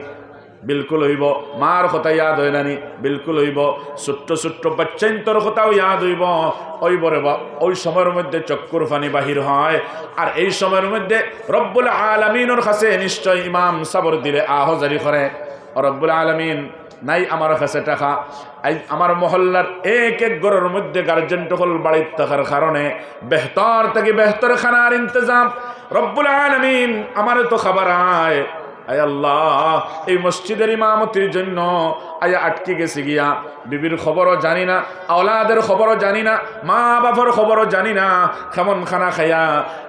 বিলকুল হইব মার কথা ইয়াদ হয় নানি বিলকুল হইব ছোট্ট ছোট্ট বাচ্চাইন্তর কথাও ইয়াদ হইব ওই বরে ওই সময়ের মধ্যে চক্কুর ফানি বাহির হয় আর এই সময়ের মধ্যে রব্বুল আলামিনের কাছে নিশ্চয় ইমাম সাবর দিলে আহজারি করে রব্বুল আলামিন নাই আমার কাছে টাকা আমার মহল্লার এক এক ঘরের মধ্যে গার্জেন টকল বাড়ির থাকার কারণে বেহতর থেকে বেহতর খানার ইন্তজাম রব্বুল আলামিন আমার তো খাবার আয় আয় আল্লাহ এই মসজিদের ইমামতির জন্য আয়া আটকে গেছে গিয়া বিবির খবরও জানি না আওলাদের খবরও জানি না মা বাবার খবরও জানি না কেমন খানা খাইয়া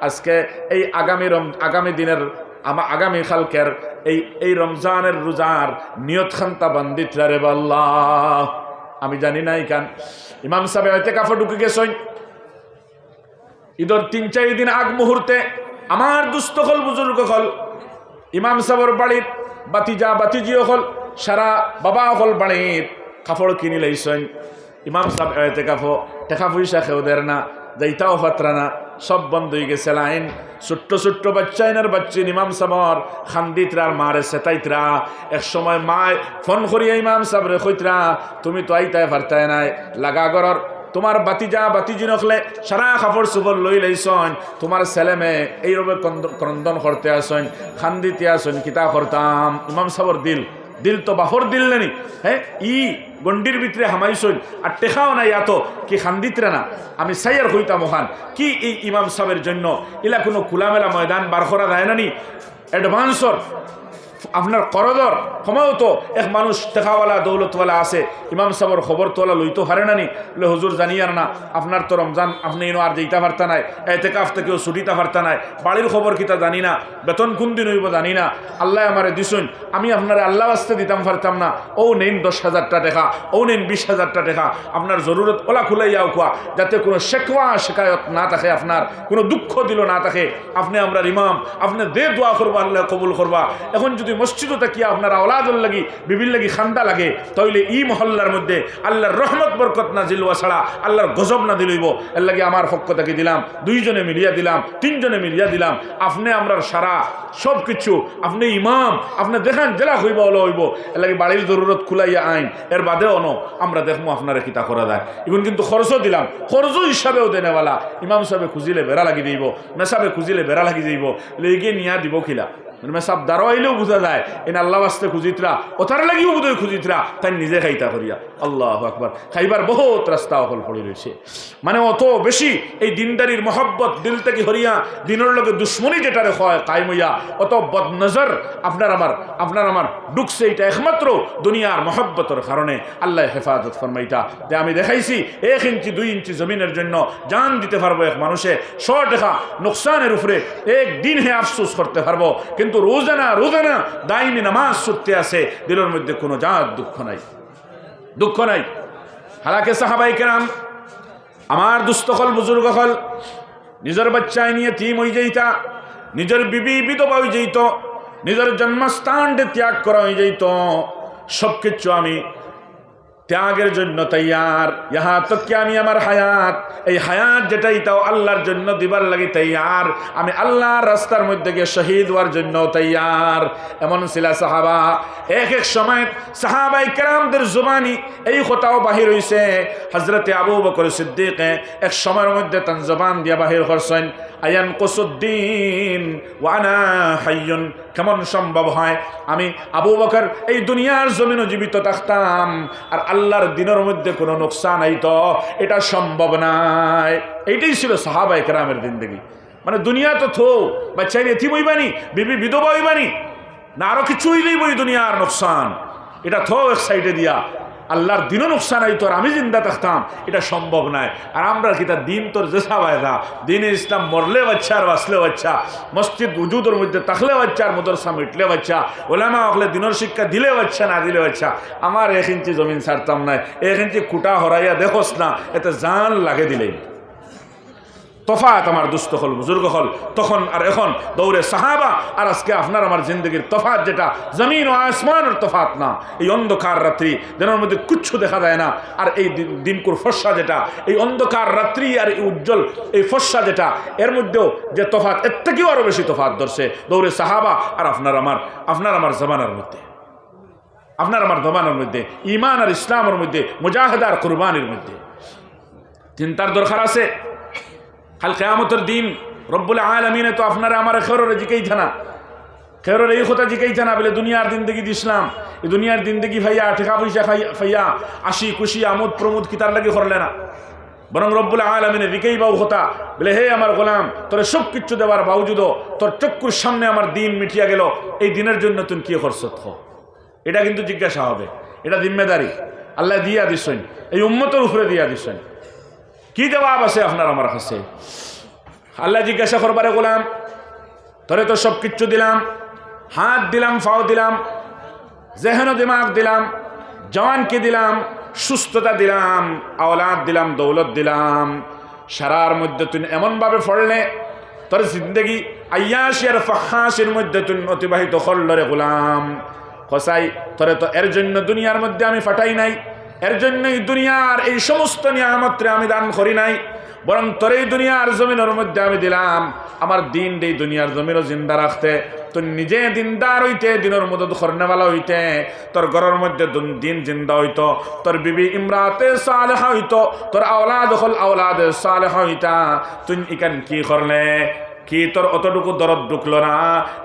আজকে এই আগামী দিনের আগামী কালকের এই রমজানের রোজার নিয়ত খান্তা বান্দিত রে আল্লাহ আমি জানি না কেন ইমাম সাহেব হয়তো কাফে ঢুকে গেছেন ঈদের 3-4 দিন আগ মুহূর্তে আমার দুস্থ হল বুজুর্গ হল ইমাম সাহেবের বাড়ির বাতিজি হল সারা বাবা হল বাড়ির কাপড় কিনি লাইছেন ইমাম সাহেব হয়তো কাফো টাকা পয়সা খেয়েও দেয় না যাইতাও ফাতরা না সব বন্ধ হয়ে গেছে লাইন ছোট্ট ছোট্ট বাচ্চাইনার বাচ্চি ইমাম সাবর খান্দিতরা মারে সেতাইতরা এক সময় মায় ফোন করিয়া ইমাম সাবরে কইতরা তুমি তো আইতায় পারতায় নাই লাগা গরর তোমার বাতিজি নকলে সারা কাপড় চোপড় লই লাইছন তোমার ছেলে মেয়ে এইভাবে ক্রন্দন করতে আসেন খান্দিতে আসেন কিতা করতাম ইমাম সাবর দিল তো বাহর দিল নেনি হ্যাঁ গন্ডির ভিতরে হামাইছইন আর টেকাও নাই এত কি খান্দিতরা না আমি সাইয়ার হইতাম ওখান কি এই ইমাম সাহেবের জন্য এলা কোনো খোলামেলা ময়দান বার করা যায় না নি অ্যাডভান্সর আপনার করদর সময়ত এক মানুষ টেকাওয়ালা দৌলতওয়ালা আছে ইমাম সাহেবের খবর তোলা লইতে পারে না নি বলে হুজুর জানি আর না আপনার তো রমজান আপনি এনো আর যেতে পারতা নাই এতেকাফ থেকেও ছুটিতে পারতা নাই বাড়ির খবর কিতা জানি না বেতন কোন দিন হইব জানি না আল্লাহ আমারে দিছুন আমি আপনার আল্লাহ আসতে দিতাম পারতাম না ও নেন 10,000 টাকা ও নেন 20,000 টাকা আপনার জরুরত ওলা খুলাইয়াও কোয়া যাতে কোনো শেকওয়া শেকায়ত না থাকে আপনার কোনো দুঃখ দিল না থাকে আপনি আমরা ইমাম আপনি দে দোয়া করবা আল্লাহ কবুল করবা এখন যদি মসজিদও তাকিয়া আপনার আওলাদুল লাগি বিবির লাগি খান্দা লাগে তাইলে এই মহল্লার মধ্যে আল্লাহর রহমত বরকত না দিলওয়া ছাড়া আল্লাহর গজব না দিলইব এর লাগি আমার পক্ষ থেকে দিলাম 2 জনে মিলিয়া দিলাম 3 জনে মিলিয়া দিলাম আপনি আমরা সারা সব কিছু আপনি ইমাম আপনি দেখান জেলা হইব হলো হইব এর লাগি বাড়ির জরুরত খুলাইয়া আইন এর বাদেও ন আমরা দেখবো আপনারা কিতা করা যায় এখন কিন্তু খরচও দিলাম খরচ হিসাবেও দেনেওয়ালা ইমাম সাহেবে খুঁজিলে বেড়া লাগি দিব মেসাবে খুঁজিলে বেড়া লাগি যাইব লেগে নিয়া দিব খিলা মানে সব দাঁড়ো আইলেও বোঝা যায় এন আল্লাহ আসতে খুঁজিতরা ওথার লাগিও বোধ হয় খুঁজিতরা তাই নিজে খাইতা করিয়া আল্লাহু আকবার খাইবার বহুত রাস্তা অকল পড়ে রয়েছে মানে অত বেশি এই দিনদারির মহব্বত দিল থেকে হরিয়া দিনের লগে দুশ্মনী যেটারে হয় কায়েম হইয়া অত বদনজর আপনার আমার ঢুকছে এটা একমাত্র দুনিয়ার মহব্বতের কারণে আল্লাহ হেফাজত ফরমাইতা যে আমি দেখাইছি 1 ইঞ্চি 2 ইঞ্চি জমিনের জন্য জান দিতে পারবো এক মানুষে 100 টাকা নোকসানের উপরে একদিন হে আফসোস করতে পারবো কিন্তু রোজানা দাইমি নামাজ ছুটতে আছে দিলের মধ্যে কোনো জাত দুঃখ নাই হালাকে সাহাবাই কেরাম আমার দুস্থকল বুজুর্গ হল নিজের বাচ্চায় নিয়ে তিম হয়ে যাইতা নিজের বিবি বিধবা হয়ে যাইত নিজের জন্মস্থান ত্যাগ করা হয়ে যাইত সবকিছু আমি ত্যাগের জন্য তৈয়ার ইহা তো কি আমি আমার হায়াত এই হায়াত যেটাই তাও আল্লাহর জন্য দিবার লাগি তৈয়ার আমি আল্লাহর রাস্তার মধ্যে গিয়ে শহীদ হওয়ার জন্য তৈয়ার এমন ছিল সাহাবা এক সময় সাহাবাই কেরামদের জুবানি এই কথাও বাহির হইছে হযরতে আবু বকর সিদ্দিক এক সময়ের মধ্যে তান জবান দিয়া বাহির করছেন আয়ান কুসুদ্দিন ওয়ানা হাইয়ুন কেমন সম্ভব হয় আমি আবু বকর এই দুনিয়ার জমিনে জীবিত থাকতাম আর আল্লাহর দিনের মধ্যে কোনো নোকসান আইতো এটা সম্ভব নাই এইটাই ছিল সাহাবায়ে কেরামের জিন্দেগি মানে দুনিয়া তো থো বাচ্চা এতিম হইবানি বিবি বিধবা হইবানি না আরো কিছু হইলেই বই দুনিয়ার নোকসান এটা থো এক সাইডে দিয়া আল্লাহর দিনও নোকসান আইতো আর আমি জিন্দা থাকতাম এটা সম্ভব নয় আর আমরা কি তার দিন তোর জেসা বায়দা দিন ইসলাম মরলে বাচ্চা আর বাঁচলে বাচ্চা মসজিদ উজুদের মধ্যে থাকলে বাচ্চা আর মদরসা মিটলে বাচ্চা ওলামা হকলে দিনের শিক্ষা দিলে বাচ্চা না দিলে বাচ্চা আমার 1 ইঞ্চি জমিন ছাড়তাম না 1 ইঞ্চি কুটা হরাইয়া দেখোস না এতে জান লাগে দিলেই তফাত আমার দুস্থ হল বুজুর্গ হল তখন আর এখন দৌড়ে সাহাবা আর আজকে আপনার আমার জিন্দগির তফাত যেটা জমিন ও আসমানের তফাত না। এই অন্ধকার রাত্রি যেন মধ্যে কিচ্ছু দেখা যায় না, আর এই দিনকুর ফর্সা যেটা, এই অন্ধকার রাত্রি আর এই উজ্জ্বল এই ফর্সা যেটা, এর মধ্যেও যে তফাত, এর থেকেও আরো বেশি তফাত ধরছে দৌড়ে সাহাবা আর আপনার আমার জমানার মধ্যে, আপনার আমার জমানার মধ্যে, ইমান আর ইসলামের মধ্যে, মুজাহিদা আর কুরবানির মধ্যে। চিন্তার দরকার আছে। কাল কিয়ামতের দিন রব্বুল আলামিনে তো আপনারা আমার খেররে জিকাইছে না, খেররে এই কথা জিকাইছে না বলে দুনিয়ার জিন্দগি দিছিলাম, এই দুনিয়ার জিন্দগি ভাইয়া টাকা পয়সা খাইয়া আসি খুশি আমোদ প্রমোদ কিতার লাগে করলে না, বরং রব্বুল আলামিনে জিকাইবাও কথা বলে হে আমার গোলাম, তোর সব কিছু দেওয়ার বাউজুদ তোর চক্ষুর সামনে আমার দিন মিটিয়া গেল, এই দিনের জন্য তুমি কি খরচত হো, এটা কিন্তু জিজ্ঞাসা হবে। এটা জিম্মেদারি আল্লাহ দিয়া দিছেন, এই উম্মতের উপরে দিয়া দিছেন। কি জবাব আছে আপনার আমার কাছে? আল্লাহ জিজ্ঞাসা করবারে গোলাম, তোরে তো সব কিচ্ছু দিলাম, হাত দিলাম, ফাও দিলাম, জেহেন দিমাগ দিলাম, জওয়ানকে দিলাম, সুস্থতা দিলাম, আওলাদ দিলাম, দৌলত দিলাম, সারার মধ্যে তুই এমনভাবে ফললে তোর জিন্দগি আয়াসি আর ফাহাসের মধ্যে তুই অতিবাহিত করল রে গোলাম। কসাই তোরে তো এর জন্য দুনিয়ার মধ্যে আমি ফাটাই নাই, এর জন্যই দুনিয়ার এই সমস্ত নিয়ামতরে আমি দান করি নাই, বরং তোর এই দুনিয়ার জমিনের মধ্যে আমি দিলাম আমার দিন এই দুনিয়ার জমিনও জিন্দা রাখতে, তুই নিজে দিনদার হইতে, দিনের মদত খরনেওয়ালা হইতে, তোর ঘরের মধ্যে দিন জিন্দা হইতো, তোর বিবি ইমরাতে সালেহা হইতো, তোর আওলাদ হল আওলাদে সালেহা হইতা, তুই ইকান কি করলে? কি তোর অতটুকু দরদ ঢুকলো না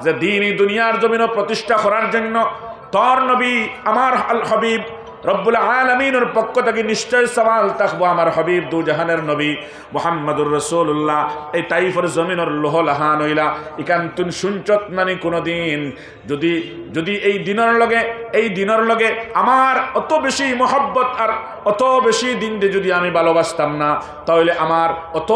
যে দিন এই দুনিয়ার জমিনও প্রতিষ্ঠা করার জন্য তোর নবী আমার হাবিব রব্বুল আলামিনের পক্ষ থেকে নিশ্চয় সওয়াল থাকবো, আমার হাবিব দু জাহানের নবী মুহাম্মদুর রাসূলুল্লাহ এই তাইফের জমিনের লোহ লাহান হইলা ইকান তুন শুনচত নানি কোনোদিন যদি এই দিনের লগে আমার অত বেশি মহব্বত আর অত বেশি দিন দিয়ে যদি আমি ভালোবাসতাম না, তাহলে আমার অত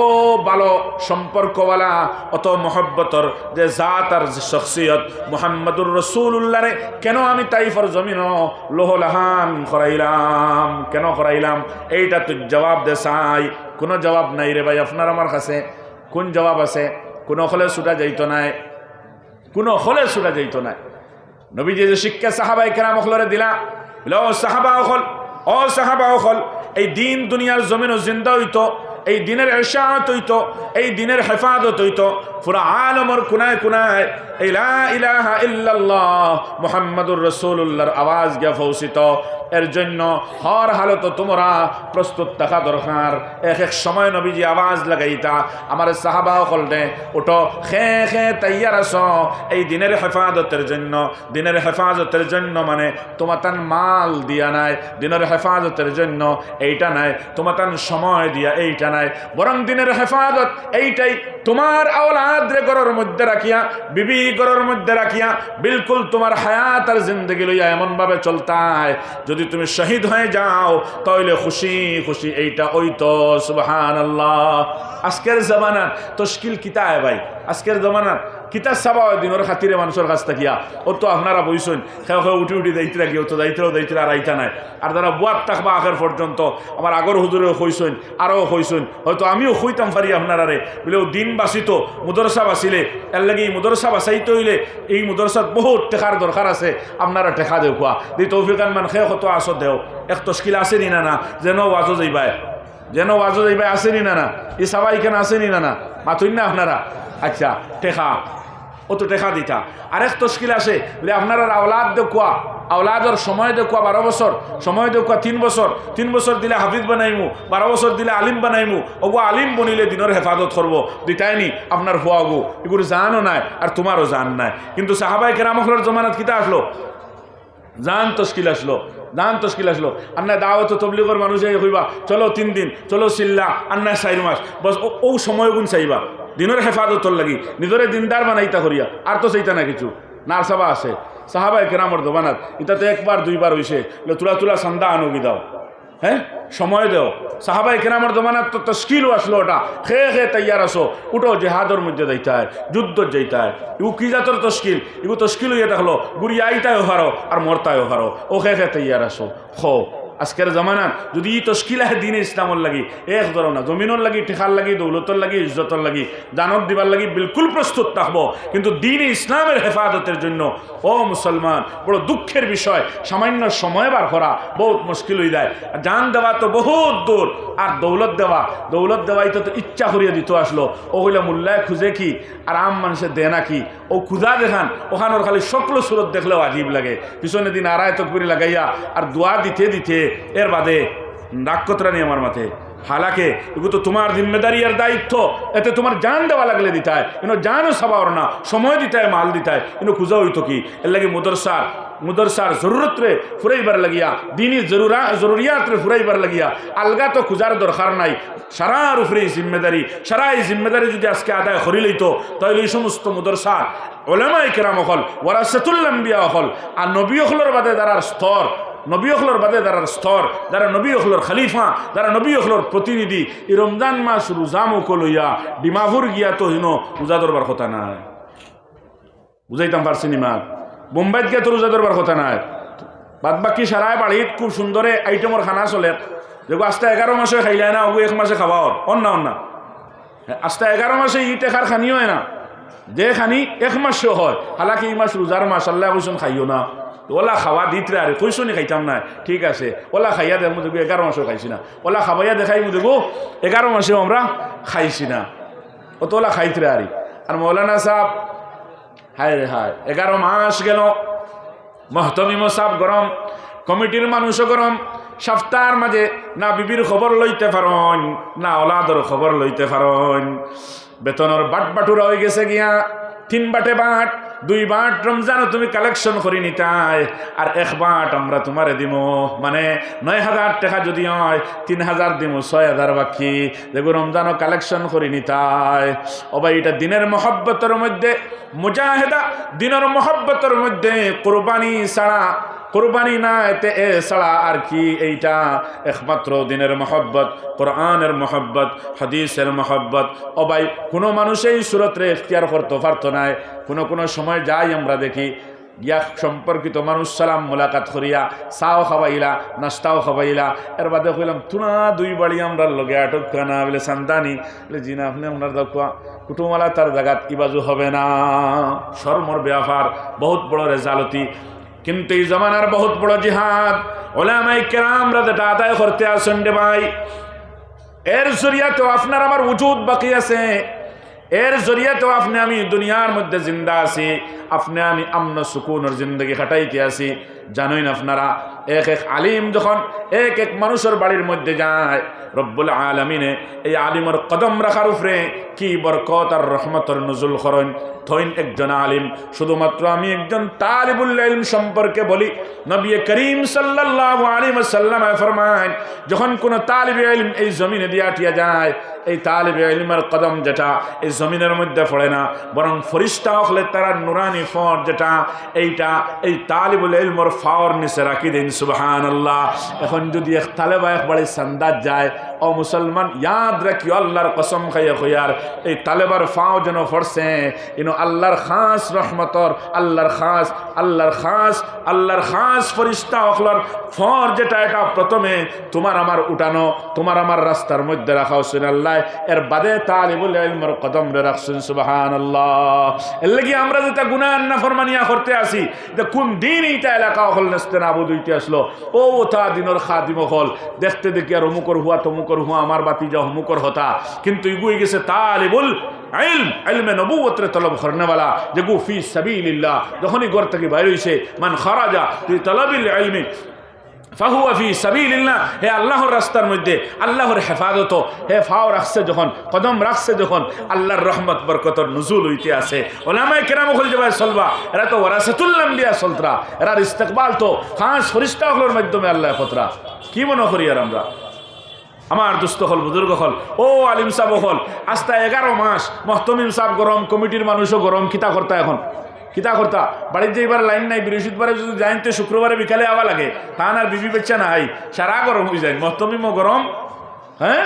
ভালো সম্পর্কওয়ালা অত মহব্বতর যে জাত আর যে শখসিয়ত মুহাম্মদুর রাসূলুল্লাহরে কেন আমি তাইফের জমিনও লোহ লাহান করাইলাম, কেন করাইলাম? এইটা তুই জবাব দে চাই। কোনো জবাব নাই রে ভাই আপনার আমার কাছে। কোন জবাব আছে? কোনো হলে ছুটা যাইতো নাই, কোনো হলে ছুটা যাইতো নাই। নবীজি যে শিক্ষা সাহাবায়ে কেরাম হলরে দিলা, ও সাহাবা হল এই দিন দুনিয়ার জমিনও জিন্দা হইতো, এই দিনের ইশাআত হইতো, এই দিনের হেফাজত হইতো, পুরা আলমের কোনায় কোনায় এই লা ইলাহা ইল্লাল্লাহ মুহাম্মাদুর রাসূলুল্লাহর আওয়াজ গিয়া পৌঁছিত। এর জন্য হর হালত তোমরা প্রস্তুত থাকা দরকার। এক সময় নবীজি আওয়াজ লাগাইতা আমার সাহাবা হলনে, ওটো খে খে তৈয়ার আছো এই দিনের হেফাজতের জন্য। দিনের হেফাজতের জন্য মানে তোমাতান মাল দিয়া নাই, দিনের হেফাজতের জন্য এইটা নাই, তোমাতান সময় দিয়া এইটা নাই, বরং দিনের হেফাজত এইটাই তোমার আওলাদ রে ঘরের মধ্যে রাখিয়া, বিবি ঘরের মধ্যে রাখিয়া, বিলকুল তোমার হায়াত আর জিন্দগি লইয়া এমন ভাবে চলতায় যদি তুমি শহীদ হয়ে যাও তাহলে খুশি খুশি এইটা ওইতো। সুবহানাল্লাহ। আজকের জামানা তশকিল কিতায় ভাই, আজকের জামানা কিতা চাবা দিনের খাতিরে মানুষের কাছ থাকিয়া ও তো আপনারা বইছেন খেয়ে খেয়ে উঠি যাইতে লাগি, ও তো যাইতে আর আইতা নাই। আর যারা বুয়ার থাকবা আগের পর্যন্ত আমার আগর হুজুরেও কইছেন, আরও কইছেন, হয়তো আমিও কইতাম পারি আপনারারে বলে দিন বাঁচিত মুদরসা বাঁচিলে, এর লাগে এই মুদরসা বাঁচাইতে হইলে এই মুদরসাত বহুত টেকার দরকার আছে। আপনারা টেকা দেও কোয়া দি তৌফিকান মান খেয়ে কত আসত দেও, এক তশকিল আছে নি না যেন ওয়াজও যাইবাই, আসেনি না এই সবাই এখানে আসেনি না মাতুন না আপনারা? আচ্ছা টেকা অত টেকা দিতা। আরেক তশকিল আসে বলে আপনারা আওলাদ দেখুয়া, আওলাদর সময় দেখুয়া 12 বছর, সময় দেখুয়া 3 বছর, 3 বছর দিলে হাফিজ বানাইমু, 12 বছর দিলে আলিম বানাইমু, ওগো আলিম বনিলে দিনের হেফাজত করবো দিতাইনি আপনার হুয়াগু, এগুলো জানও নাই আর তোমারও জান নাই। কিন্তু সাহাবায়ে কেরামর জমানাত কিতা আসলো? জান তশকিল আসলো, জান তশকিল আসলো। আন্না দাওয়াত তবলিগর মানুষ হইবা চলো 3 দিন, চলো চিল্লা, আন্না 4 মাস, বস ও সময় গুণ চাইবা দিনের হেফাজতর লাগি, নিজরে দিনদার বানাইতা করিয়া, আর তো চাইতা না কিছু। নার সাবা আছে সাহাবায়ে কেরামর জমানাত, এটাতে 1বার 2বার হইছে তুলা সান্দা আনুগি দাও, হ্যাঁ সময় দেও। সাহাবায়ে কেরামর জমানাত তো তশকিলও আসলো, ওটা খে তৈয়ার আসো, উঠো জেহাদর মধ্যে যাইতে হয়, যুদ্ধ যাইতে হয়। ইউ কি জাতর তশকিল? ইউ তশকিল হইয়া থাকলো গুড়িয়া আইতায়ও হারো আর মরতায়ও হারো, ও খে তৈয়ার আসো। খো আজকের জমানা যদি ই তশকিল আহে দিনে ইসলামর লাগি এক ধরো না, জমিনের লাগি, টেকার লাগি, দৌলতর লাগি, ইজ্জতর লাগি, দানত দিবার লাগি বিলকুল প্রস্তুত থাকবো, কিন্তু দিনে ইসলামের হেফাজতের জন্য ও মুসলমান বড় দুঃখের বিষয়, সামান্য সময় বার করা বহুত মুশকিল হয়ে যায়। জান দেওয়া তো বহুত দূর, আর দৌলত দেওয়াই তো ইচ্ছা করিয়া দিত আসলো, ও হইলে মূল্যায় খুঁজে কি আর আম মানুষের দে না কি, ও ক্ষুধা দেখান ওখানোর খালি সকল সুরত দেখলেও আজীব লাগে, পিছনে দিন আড়াই তকবির লাগাইয়া আর দোয়া দিতে দিতে এর বাদে ডাক্কতরা নিয়ে আমার মাথে। হালাকে এগুলো তো তোমার জিম্মেদারি আর দায়িত্ব, এতে তোমার জান দেওয়া লাগলে দিতায়, ইনো জানও সাবাওর না, সময় দিতায়, মাল দিতায়, ইনো খুঁজা হইতো কি এর লাগে মুদরসার জরুরত রে ফুরাইবার লাগিয়া, দিনই জরুরিয়াত রে ফুরাইবার লাগিয়া আলগা তো খুঁজার দরকার নাই। সারার উপরে জিম্মেদারি, সারা এই জিম্মেদারি যদি আজকে আদায় করি লইতো, তাহলে এই সমস্ত মুদরসার উলামায়ে কেরাম হল, ওয়ারাসাতুল আম্বিয়া হল, আর নবী হলর বাদে দাঁড়ার স্তর, নবী হলর বাদে দাঁড়ার স্তর, যারা নবী হলর খালিফা, যারা নবী হলর প্রতিনিধি, এই রমজান মাস রোজামুখ লইয়া ডিমাপুর গিয়া তো হিনো রোজা ধরবার কথা নাই। বুঝাইতাম পারছি নি মা? বোম্বাইত গিয়ে তো রোজা ধরবার কথা নাই। বাদ বাকি সারায় বাড়িত খুব সুন্দরে আইটেমর খানা চলে, দেখো আস্তে 11 মাসে খাইলে না, ওগু 1 মাসে খাওয়া অন্য আস্তে 11 মাসে ই টেকার খানিও হয় না, যে খানি 1 মাসেও হয়। হালাকি এই মাস রোজার মাস, আল্লাহ কইসন খাইও না, ওলা খাওয়া দিতে আরে কইসনি খাইতাম না, ঠিক আছে ওলা খাইয়া দেখো দেখো 11 মাসেও খাইছি না, ওলা খাবাইয়া দেখাই দেখো 11 মাসেও আমরা খাইছি না, ও তো ওলা খাইতে আরি। আর মৌলানা সাহেব হায় রে হায়, 11 মাস গেল, মহতমিম সাহেব গরম, কমিটির মানুষও গরম, সপ্তাহের মাঝে না বিবির খবর লইতে পারেন, না ওলাদর খবর লইতে পারেন, বেতনের বাটুরা হয়ে গেছে গিয়া 3 বাটে বাট, 2 বাট রমজানও তুমি কালেকশন করি নিতাই, আর 1 বাট আমরা তোমারে দিব, মানে 9,000 টাকা যদি হয় 3,000 দিব, 6,000 বাকি, দেখো রমজানও কালেকশন করি নিতাই। ও ভাই, এটা দিনের মহব্বতের মধ্যে মুজাহিদা, দিনের মহব্বতের মধ্যে কোরবানি ছাড়া, কোরবানি না এতে এ ছাড়া আর কি, এইটা একমাত্র দিনের মহব্বত, কোরআনের মহব্বত, হাদিসের মহব্বত। ও ভাই, কোনো মানুষ এই সুরতরে এখতিয়ার করতে পারত না। কোনো সময় যাই আমরা দেখি গিয়া সম্পর্কিত মানুষ সালাম মোলাকাত করিয়া চাও খাবাইলা, নাস্তাও খাবাইলা, এর বাদে কইলাম তুনা 2 বাড়ি আমরা লগে আটক কানা বলে সান্তানি বলে জি না, আপনি আপনার দেখা কুটুমালা তার জায়গাত ইবাজু হবে না, শর্মর ব্যাপার, বহুত বড় রেজালতি। কিন্তু এই জমানার বহুত বড় জিহাদ উলামায়ে কেরামরা যেটা আদায় করতে আসেন রে ভাই, এর জরিয়াতেও আপনার আমার উজুদ বাকি আছে, এর জরিয়াতেও আপনি আমি দুনিয়ার মধ্যে জিন্দা আছি, আপনি আমি আমন সুকুনের জিন্দগি কাটাইতে আছি। জানেন আপনারা, এক আলিম যখন এক মানুষের বাড়ির মধ্যে যায়, রব্বুল আলামিনে এই আলিমের কদম রাখার উপরে কি বরকত আর রহমতের নজুল করেন। থইন একজন আলিম, শুধুমাত্র আমি একজন তালিবুল ইলম সম্পর্কে বলি, নবী করিম সাল্লাল্লাহু আলাইহি ওয়াসাল্লাম ফরমান, যখন কোন তালিবে ইলম এই জমিনে দিয়া টিয়া যায়, এই তালিবে ইলমের কদম যেটা এই জমিনের মধ্যে পড়ে না, বরং ফরিস্তা হলে তারা নুরানি ফর যেটা এইটা এই তালিবুল ইলমের ফাওর নিচে রাখি দিন। সুবহানাল্লাহ। এখন যদি এক তালেবা একবারে সান্দাত যায়, ও মুসলমান ইয়াদ রাখিও, আল্লাহর কসম খাইয়া কইয়ার এই তালেবার ফাও যেন ফরছে ইনো আল্লাহর খাস রহমতর, আল্লাহর খাস ফরিস্তা হকলার ফর যেটা, এটা প্রথমে তোমার আমার উঠানো, তোমার আমার রাস্তার মধ্যে রাখা হচ্ছেন আল্লাহ, এর বাদে তালিবুল ইলমের কদম রে রাখছেন। সুবহানাল্লাহ। এর লাগি আমরা যেটা গুনাহ নাফরমানিয়া করতে আসি, এটা কোন দিন এইটা এলাকা হল নেস্তেনাবুদ হইতে আসলো, ও তা দিনের খাদিম হল, দেখতে দেখি আর অমুকর হুয়া তমুকর হুয়া, আমার বাতি যা অমুকর হতা, কিন্তু এগুই গেছে তালিবুল ইলম, ইলমে নবুয়তের তলব করনেওয়ালা, যে গু ফি সাবিলিল্লাহ, যখনই ঘর থেকে বাইরে হইছে, মান খারাজা ফি তালাবিল ইলমি ফাহুয়া ফি সাবিলিল্লাহ, হে আল্লাহর রাস্তার মধ্যে আল্লাহর হেফাজত, হে ফাও রাখছে যখন, কদম রাখছে যখন, আল্লাহর রহমত বরকতর নুজুল হইতে আছে। ওলামায়ে কেরাম হল যে ভাই চলবা, এরা তো ওয়ারাসাতুল আম্বিয়া চলতরা, এরা ইস্তেকবাল তো খাস ফরিস্তাগুলোর মাধ্যমে আল্লাহ ফতরা। কি মনে করি আর আমরা, আমার দুস্থ হল, বুজুর্গ হল, ও আলিম সাহেব হল, আস্তা 11 মাস মহতমিম সাহেব গরম, কমিটির মানুষও গরম, কিতা করতা এখন কিতা করতা, বাড়ির যে এবার লাইন নাই, বৃহস্পতিবারে যদি যাইতে শুক্রবারে বিকালে আওয়া লাগে, তান আর বিবি বেচ্চা নাই, সারা গরম হয়ে যায়, মহতমিমও গরম। হ্যাঁ,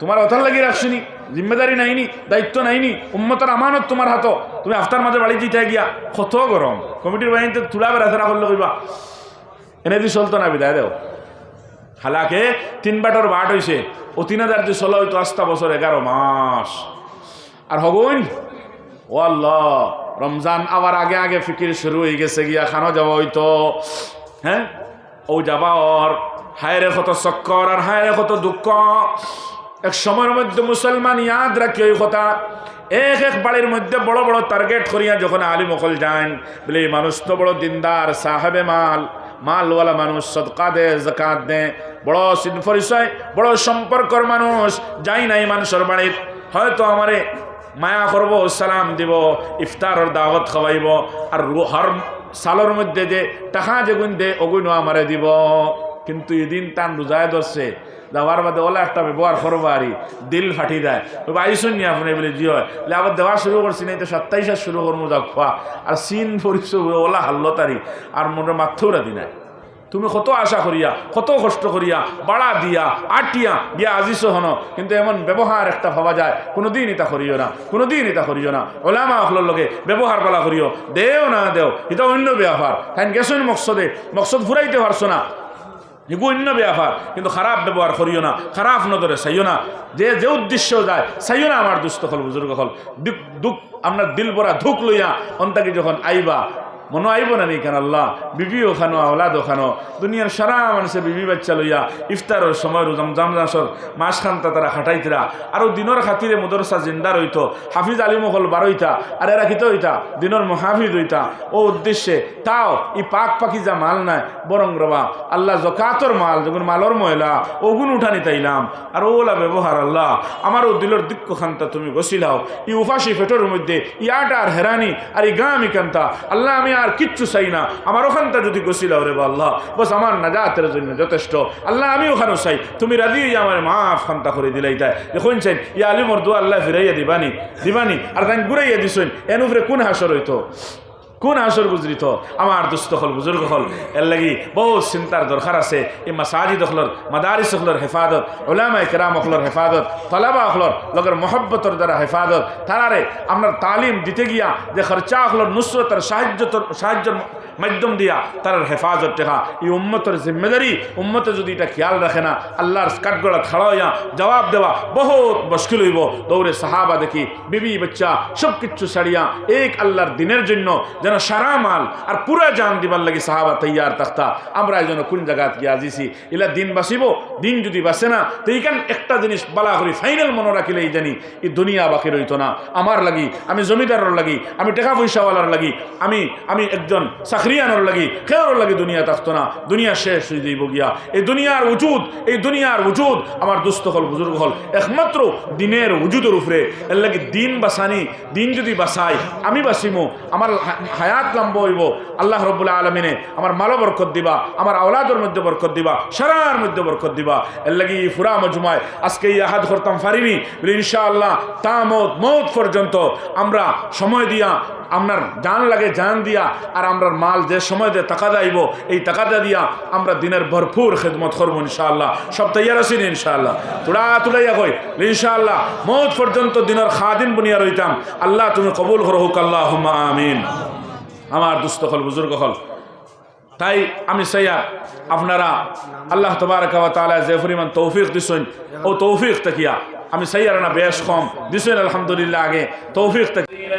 তোমার অথার লাগিয়ে রাখছিনি, জিম্মেদারি নাইনি, দায়িত্ব নাইনি, উম্মতের আমানত তোমার হাত, তুমি আফতার মাঝে বাড়ি দিতে গিয়া কত গরম, কমিটির বাহিনীতে তুলা বেড়াতেরা করলে কইবা, এনে দিয়ে চলতো না, বিদায় দেও। হালাকে 3 বাটর বাট হয়েছে ও 3000 দিয়ে 16 হইতো 8 বছর 11 মাস আর হগুন ও আল্লাহ রমজান আবার আগে আগে ফিকির শুরু হয়ে গেছে গিয়া খানো যাওয়া হইতো হ্যাঁ ও যাবা ওর হায়রে কত চক্কর আর হায়রে কত দুঃখ এক সময়ের মধ্যে মুসলমান ইয়াদ রাখি ওই কথা এক বাড়ির মধ্যে বড় বড় টার্গেট করিয়া যখন আলিম মকল যান বলে এই মানুষ তো বড় দিনদার সাহেবে মালওয়ালা মানুষ সদকা দে জাকাত দে বড় সিন পরিচয় বড় সম্পর্কর মানুষ যাই নাই মানুষের বাড়ির হয়তো আমারে মায়া করব সালাম দিব ইফতারের দাওয়াত খাওয়াইব আর হর সালের মধ্যে যে টাকা যেগুন দে ওগুনও আমারে দিব কিন্তু এদিন তান রোজায় ধরছে দেওয়ার বাদে ওলা একটা ব্যবহার করবো আরই দিল ফাটি যায় আইসুন নি আপনি বলে জি হয় আবার দেওয়া শুরু করছি না তো 27 শুরু করবো যা খোয়া আর সিন পরিচয় ওলা হাল্লো তারি আর মনে মাথুরা দি নাই তুমি কত আশা করিয়া কত কষ্ট করিয়া বাড়া দিয়া আটিয়া দিয়া আজিস হন কিন্তু এমন ব্যবহার একটা ভাবা যায় কোনোদিন এটা করিও না কোনোদিন এটা করিও না ওলামা হলোর লগে ব্যবহার বলা করিও দেও না দেও এটা অন্য ব্যাপার তাই গেছেন মকসদ ফুরাইতে পারছো না এগু অন্য ব্যাপার কিন্তু খারাপ ব্যবহার করিও না খারাপ নজরে চাইও না যে উদ্দেশ্য যায় চাইও না আমার দুস্থ হল বুজুর্গ হল দুঃখ আপনার দিল ভরা ধুক লইয়া অন্তাকে যখন আইবা মনে আইব না নেই কেন আল্লাহ বিবি ওখানো আওলাদ ওখানো দুনিয়ার সারা মানুষের বিবি বাচ্চা লইয়া ইফতারের সময় রমজান মাসর মাসখানটা তারা খাটাইতরা আরও দিনের খাতিরে মদরসা জিন্দা রইতো হাফিজ আলিম হল বারইতা আর এরা কিত হইতা দিনের মহাফিজ হইতা ও উদ্দেশ্যে তাও ই পাক পাখি যা মাল নাই বরং রবা আল্লাহ জকাতর মাল যখন মালর ময়লা ওগুন উঠানি তাইলাম আর ওলা ব্যবহার আল্লাহ আমারও দিলের দিক্ষ খান্তা তুমি গছিলাও ই উফাসি ফেটোর মধ্যে ইয়াটা আর হেরানি আর ই গামি কান্তা আল্লাহ আমি আর কিচ্ছু চাই না আমার ওখানটা যদি গছিলাও রে আল্লাহ বস আমার নাজাতের জন্য যথেষ্ট আল্লাহ আমি ওখানেও চাই তুমি রাজি আমার মাফ খান্তা করে দিলাই তাই দেখুন চাই ইয়া আলিমর দোয়া আল্লাহ ফিরাইয়া দিবানি আর তাই ঘুরাইয়া দিছেন এনুফরে কোন হাসর হইতো কোন আসর বুজরিত আমার দুস্থ হল বুজুর্গ হল এর লাগি বহু চিন্তার দরকার আছে এই মাসাজিদ হলর মাদারিস হলর হেফাজত উলামা ইকরাম হলর হেফাজত তলাবা হলর লগের মহব্বতর দ্বারা হেফাজত তারারে আপনার তালিম দিতে গিয়া যে খরচা হলর নুসরতর সাহায্যের মাধ্যম দিয়া তার হেফাজত টেকা এই উম্মতের জিম্মেদারি উম্মতে যদি এটা খেয়াল রাখে না আল্লাহর কাঠগড়া খাড়া হইয়া জবাব দেওয়া বহুত মুশকিল হইব দৌড়ে সাহাবা দেখি বিবি বাচ্চা সব কিছু ছাড়িয়া এক আল্লাহর দিনের জন্য যেন সারা মাল আর পুরা জান দিবার লাগি সাহাবা তৈয়ার থাকতা আমরা এই জন্য কোন জায়গাত গিয়ে আজিছি এলা দিন বাঁচিব দিন যদি বাঁচে না তো এইখান একটা জিনিস বালা করি ফাইনাল মনে রাখিলে এই জানি এই দুনিয়া বাকি রইতো না আমার লাগি আমি জমিদারের লাগি আমি টাকা পয়সাওয়ালার লাগি আমি একজন চাকরিয়ানোর লাগি কেউর লাগি দুনিয়া থাকতো না দুনিয়া শেষ হয়ে যাইব গিয়া এই দুনিয়ার উজুদ আমার দুস্থ হল বুজুর্গ হল একমাত্র দিনের উজুদের উপরে এর লাগি দিন বাঁচানি দিন যদি বাঁচাই আমি বাঁচিমো আমার হায়াত লম্বা হইব আল্লাহ রব্বুল আলমিনে আমার মালো বরকত দিবা আমার আওলাদের মধ্যে বরকত দিবা সারার মধ্যে বরকত দিবা এর লাগি ফুরা মজমায় আজকে ইয়াহাদ করতাম পারিনি বলে ইনশাআল্লাহ তা মৌত পর্যন্ত আমরা সময় দিয়া আপনার জান লাগে জান দিয়া আর আমরা মাল যে সময় দিয়ে টাকা যাইব এই টাকাটা দিয়া আমরা দিনের ভরপুর খেদমত করবো ইনশাআল্লাহ সব তৈয়ার আছি ইনশাআল্লাহ তুলাইয়া কই ইনশাআল্লাহ মৌত পর্যন্ত দিনের খাদিম বুনিয়া রইতাম আল্লাহ তুমি কবুল করো হুক আল্লাহুম্মা আমিন আমার দুস্থ হল বুজুর্গ হল তাই আমি চাইয়া আপনারা আল্লাহ তবারকা ওয়া তাআলা যে পরিমাণ তৌফিক দিছেন ও তৌফিক তাকিয়া আমি চাইয়ার না বেশ কম দিছেন আলহামদুলিল্লাহ আগে তৌফিক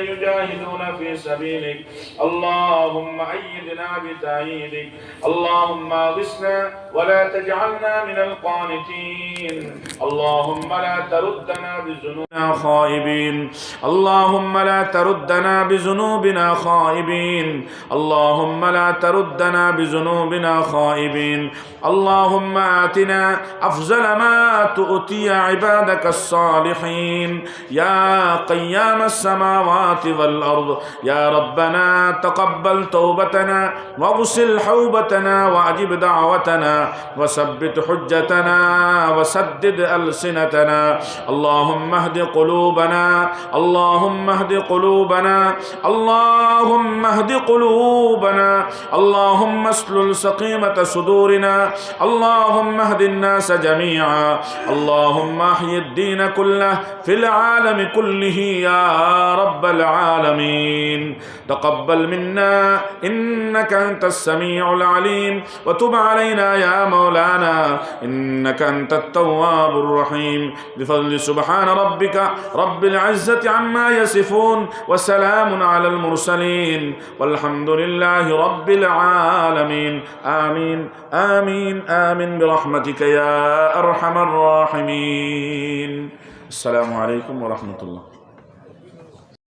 يجاهدون في سبيلك اللهم أيدنا بتأييدك اللهم اغثنا ولا تجعلنا من القانتين اللهم لا تردنا بذنوبنا خائبين اللهم لا تردنا بذنوبنا خائبين اللهم لا تردنا بذنوبنا خائبين اللهم آتنا أفضل ما تؤتي عبادك الصالحين يا قيام السماوات والأرض يا ربنا تقبل توبتنا واغسل حوبتنا وأجب دعوتنا وثبت حجتنا وسدد ألسنتنا اللهم اهد قلوبنا اللهم اهد قلوبنا اللهم اهد قلوبنا اللهم اسلل سقيمة صدورنا اللهم اهد الناس جميعا اللهم احي الدين الدين كله في العالم كله يا رب العالمين تقبل منا إنك أنت السميع العليم وتب علينا يا مولانا إنك أنت التواب الرحيم بفضل سبحان ربك رب العزة عما يصفون وسلام على المرسلين والحمد لله رب العالمين آمين آمين آمين برحمتك يا أرحم الراحمين السلام عليكم ورحمة الله